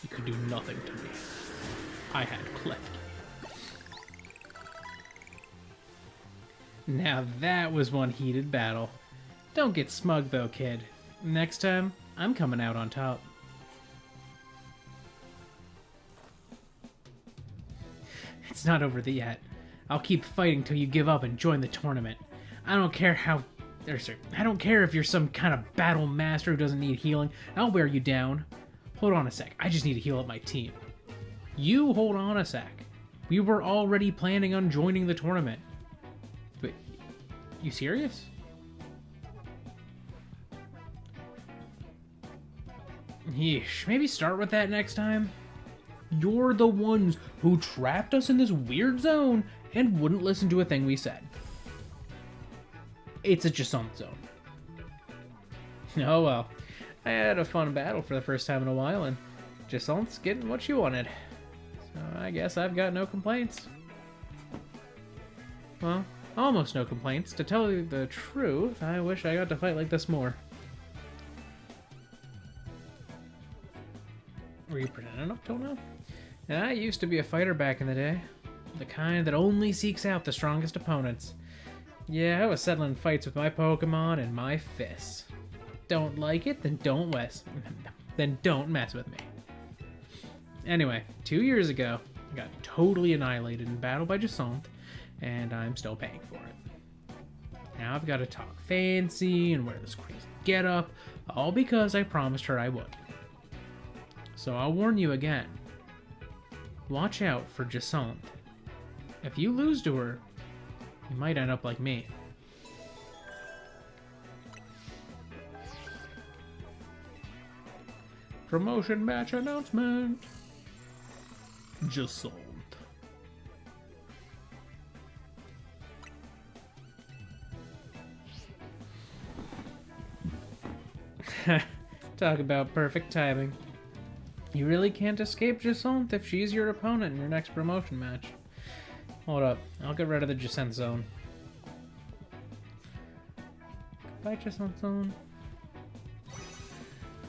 You could do nothing to me. I had Klefki. Now that was one heated battle. Don't get smug though, kid. Next time, I'm coming out on top. It's not over yet. I'll keep fighting till you give up and join the tournament. I don't care if you're some kind of battle master who doesn't need healing. I'll wear you down. Hold on a sec. I just need to heal up my team. You hold on a sec. We were already planning on joining the tournament. But, you serious? Yeesh, maybe start with that next time. You're the ones who trapped us in this weird zone and wouldn't listen to a thing we said. It's a Jasant zone. Oh well. I had a fun battle for the first time in a while, and Jasant's getting what she wanted. So I guess I've got no complaints. Well, almost no complaints. To tell you the truth, I wish I got to fight like this more. Were you pretending up till now? I used to be a fighter back in the day. The kind that only seeks out the strongest opponents. Yeah, I was settling fights with my Pokemon and my fists. Don't like it? Then don't mess with me. Anyway, 2 years ago, I got totally annihilated in battle by Jasant, and I'm still paying for it. Now I've got to talk fancy and wear this crazy getup, all because I promised her I would. So I'll warn you again. Watch out for Jasant. If you lose to her, you might end up like me. Promotion match announcement. Jasant. Talk about perfect timing. You really can't escape Jasant if she's your opponent in your next promotion match. Hold up. I'll get rid of the Descent Zone. Goodbye, Descent Zone.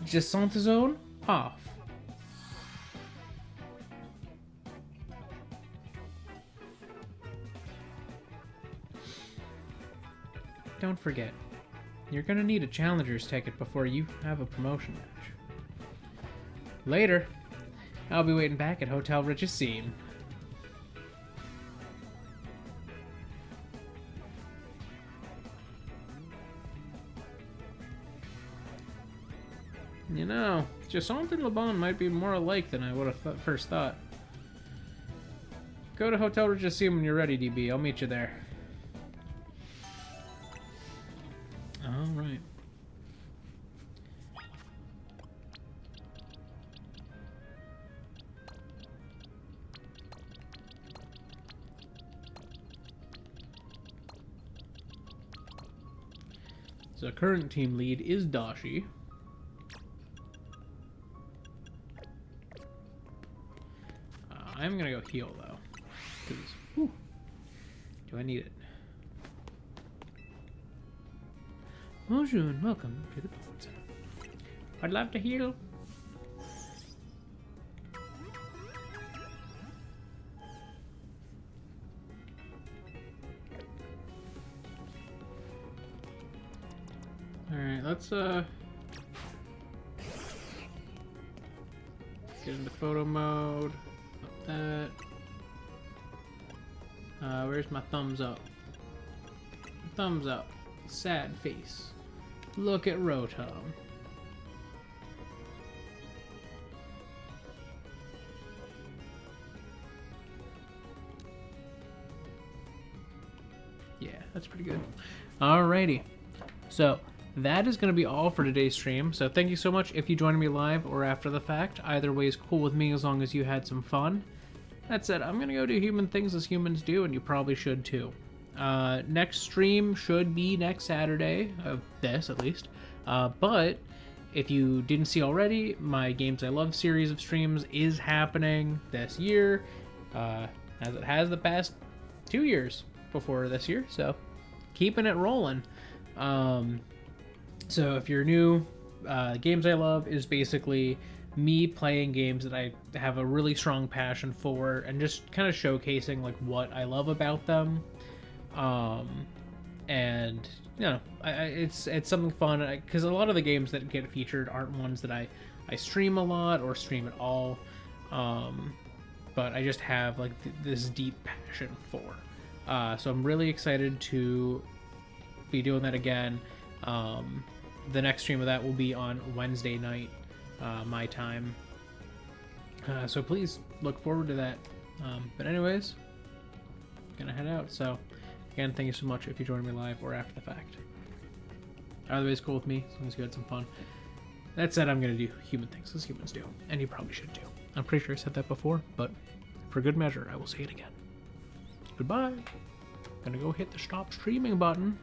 Descent Zone off. Don't forget, you're gonna need a challenger's ticket before you have a promotion match. Later, I'll be waiting back at Hotel Rich's scene. You know, Jasont and LeBon might be more alike than I would have first thought. Go to Hotel Rich's scene when you're ready, DB. I'll meet you there. Alright. So current team lead is Dashi. I'm gonna go heal though. 'Cause, whew, do I need it? Bonjour and welcome to the PLZA. I'd love to heal. Alright, let's get into photo mode. Up that. Where's my thumbs up? Thumbs up. Sad face. Look at Rotom. Yeah, that's pretty good. Alrighty. So, that is going to be all for today's stream. So, thank you so much if you joined me live or after the fact. Either way is cool with me as long as you had some fun. That said, I'm going to go do human things as humans do, and you probably should too. Next stream should be next Saturday, of this at least. But if you didn't see already, my Games I Love series of streams is happening this year, as it has the past 2 years before this year. So keeping it rolling. So if you're new, Games I Love is basically me playing games that I have a really strong passion for and just kind of showcasing like what I love about them. And you know, it's something fun because a lot of the games that get featured aren't ones that I stream a lot or stream at all, but I just have like this deep passion for. So I'm really excited to be doing that again. The next stream of that will be on Wednesday night, my time. So please look forward to that. But anyways, gonna head out. So again, thank you so much if you joined me live or after the fact. Either way is cool with me, as long as you had some fun. That said, I'm gonna do human things as humans do, and you probably should too. I'm pretty sure I said that before, but for good measure, I will say it again. Goodbye. Gonna go hit the stop streaming button.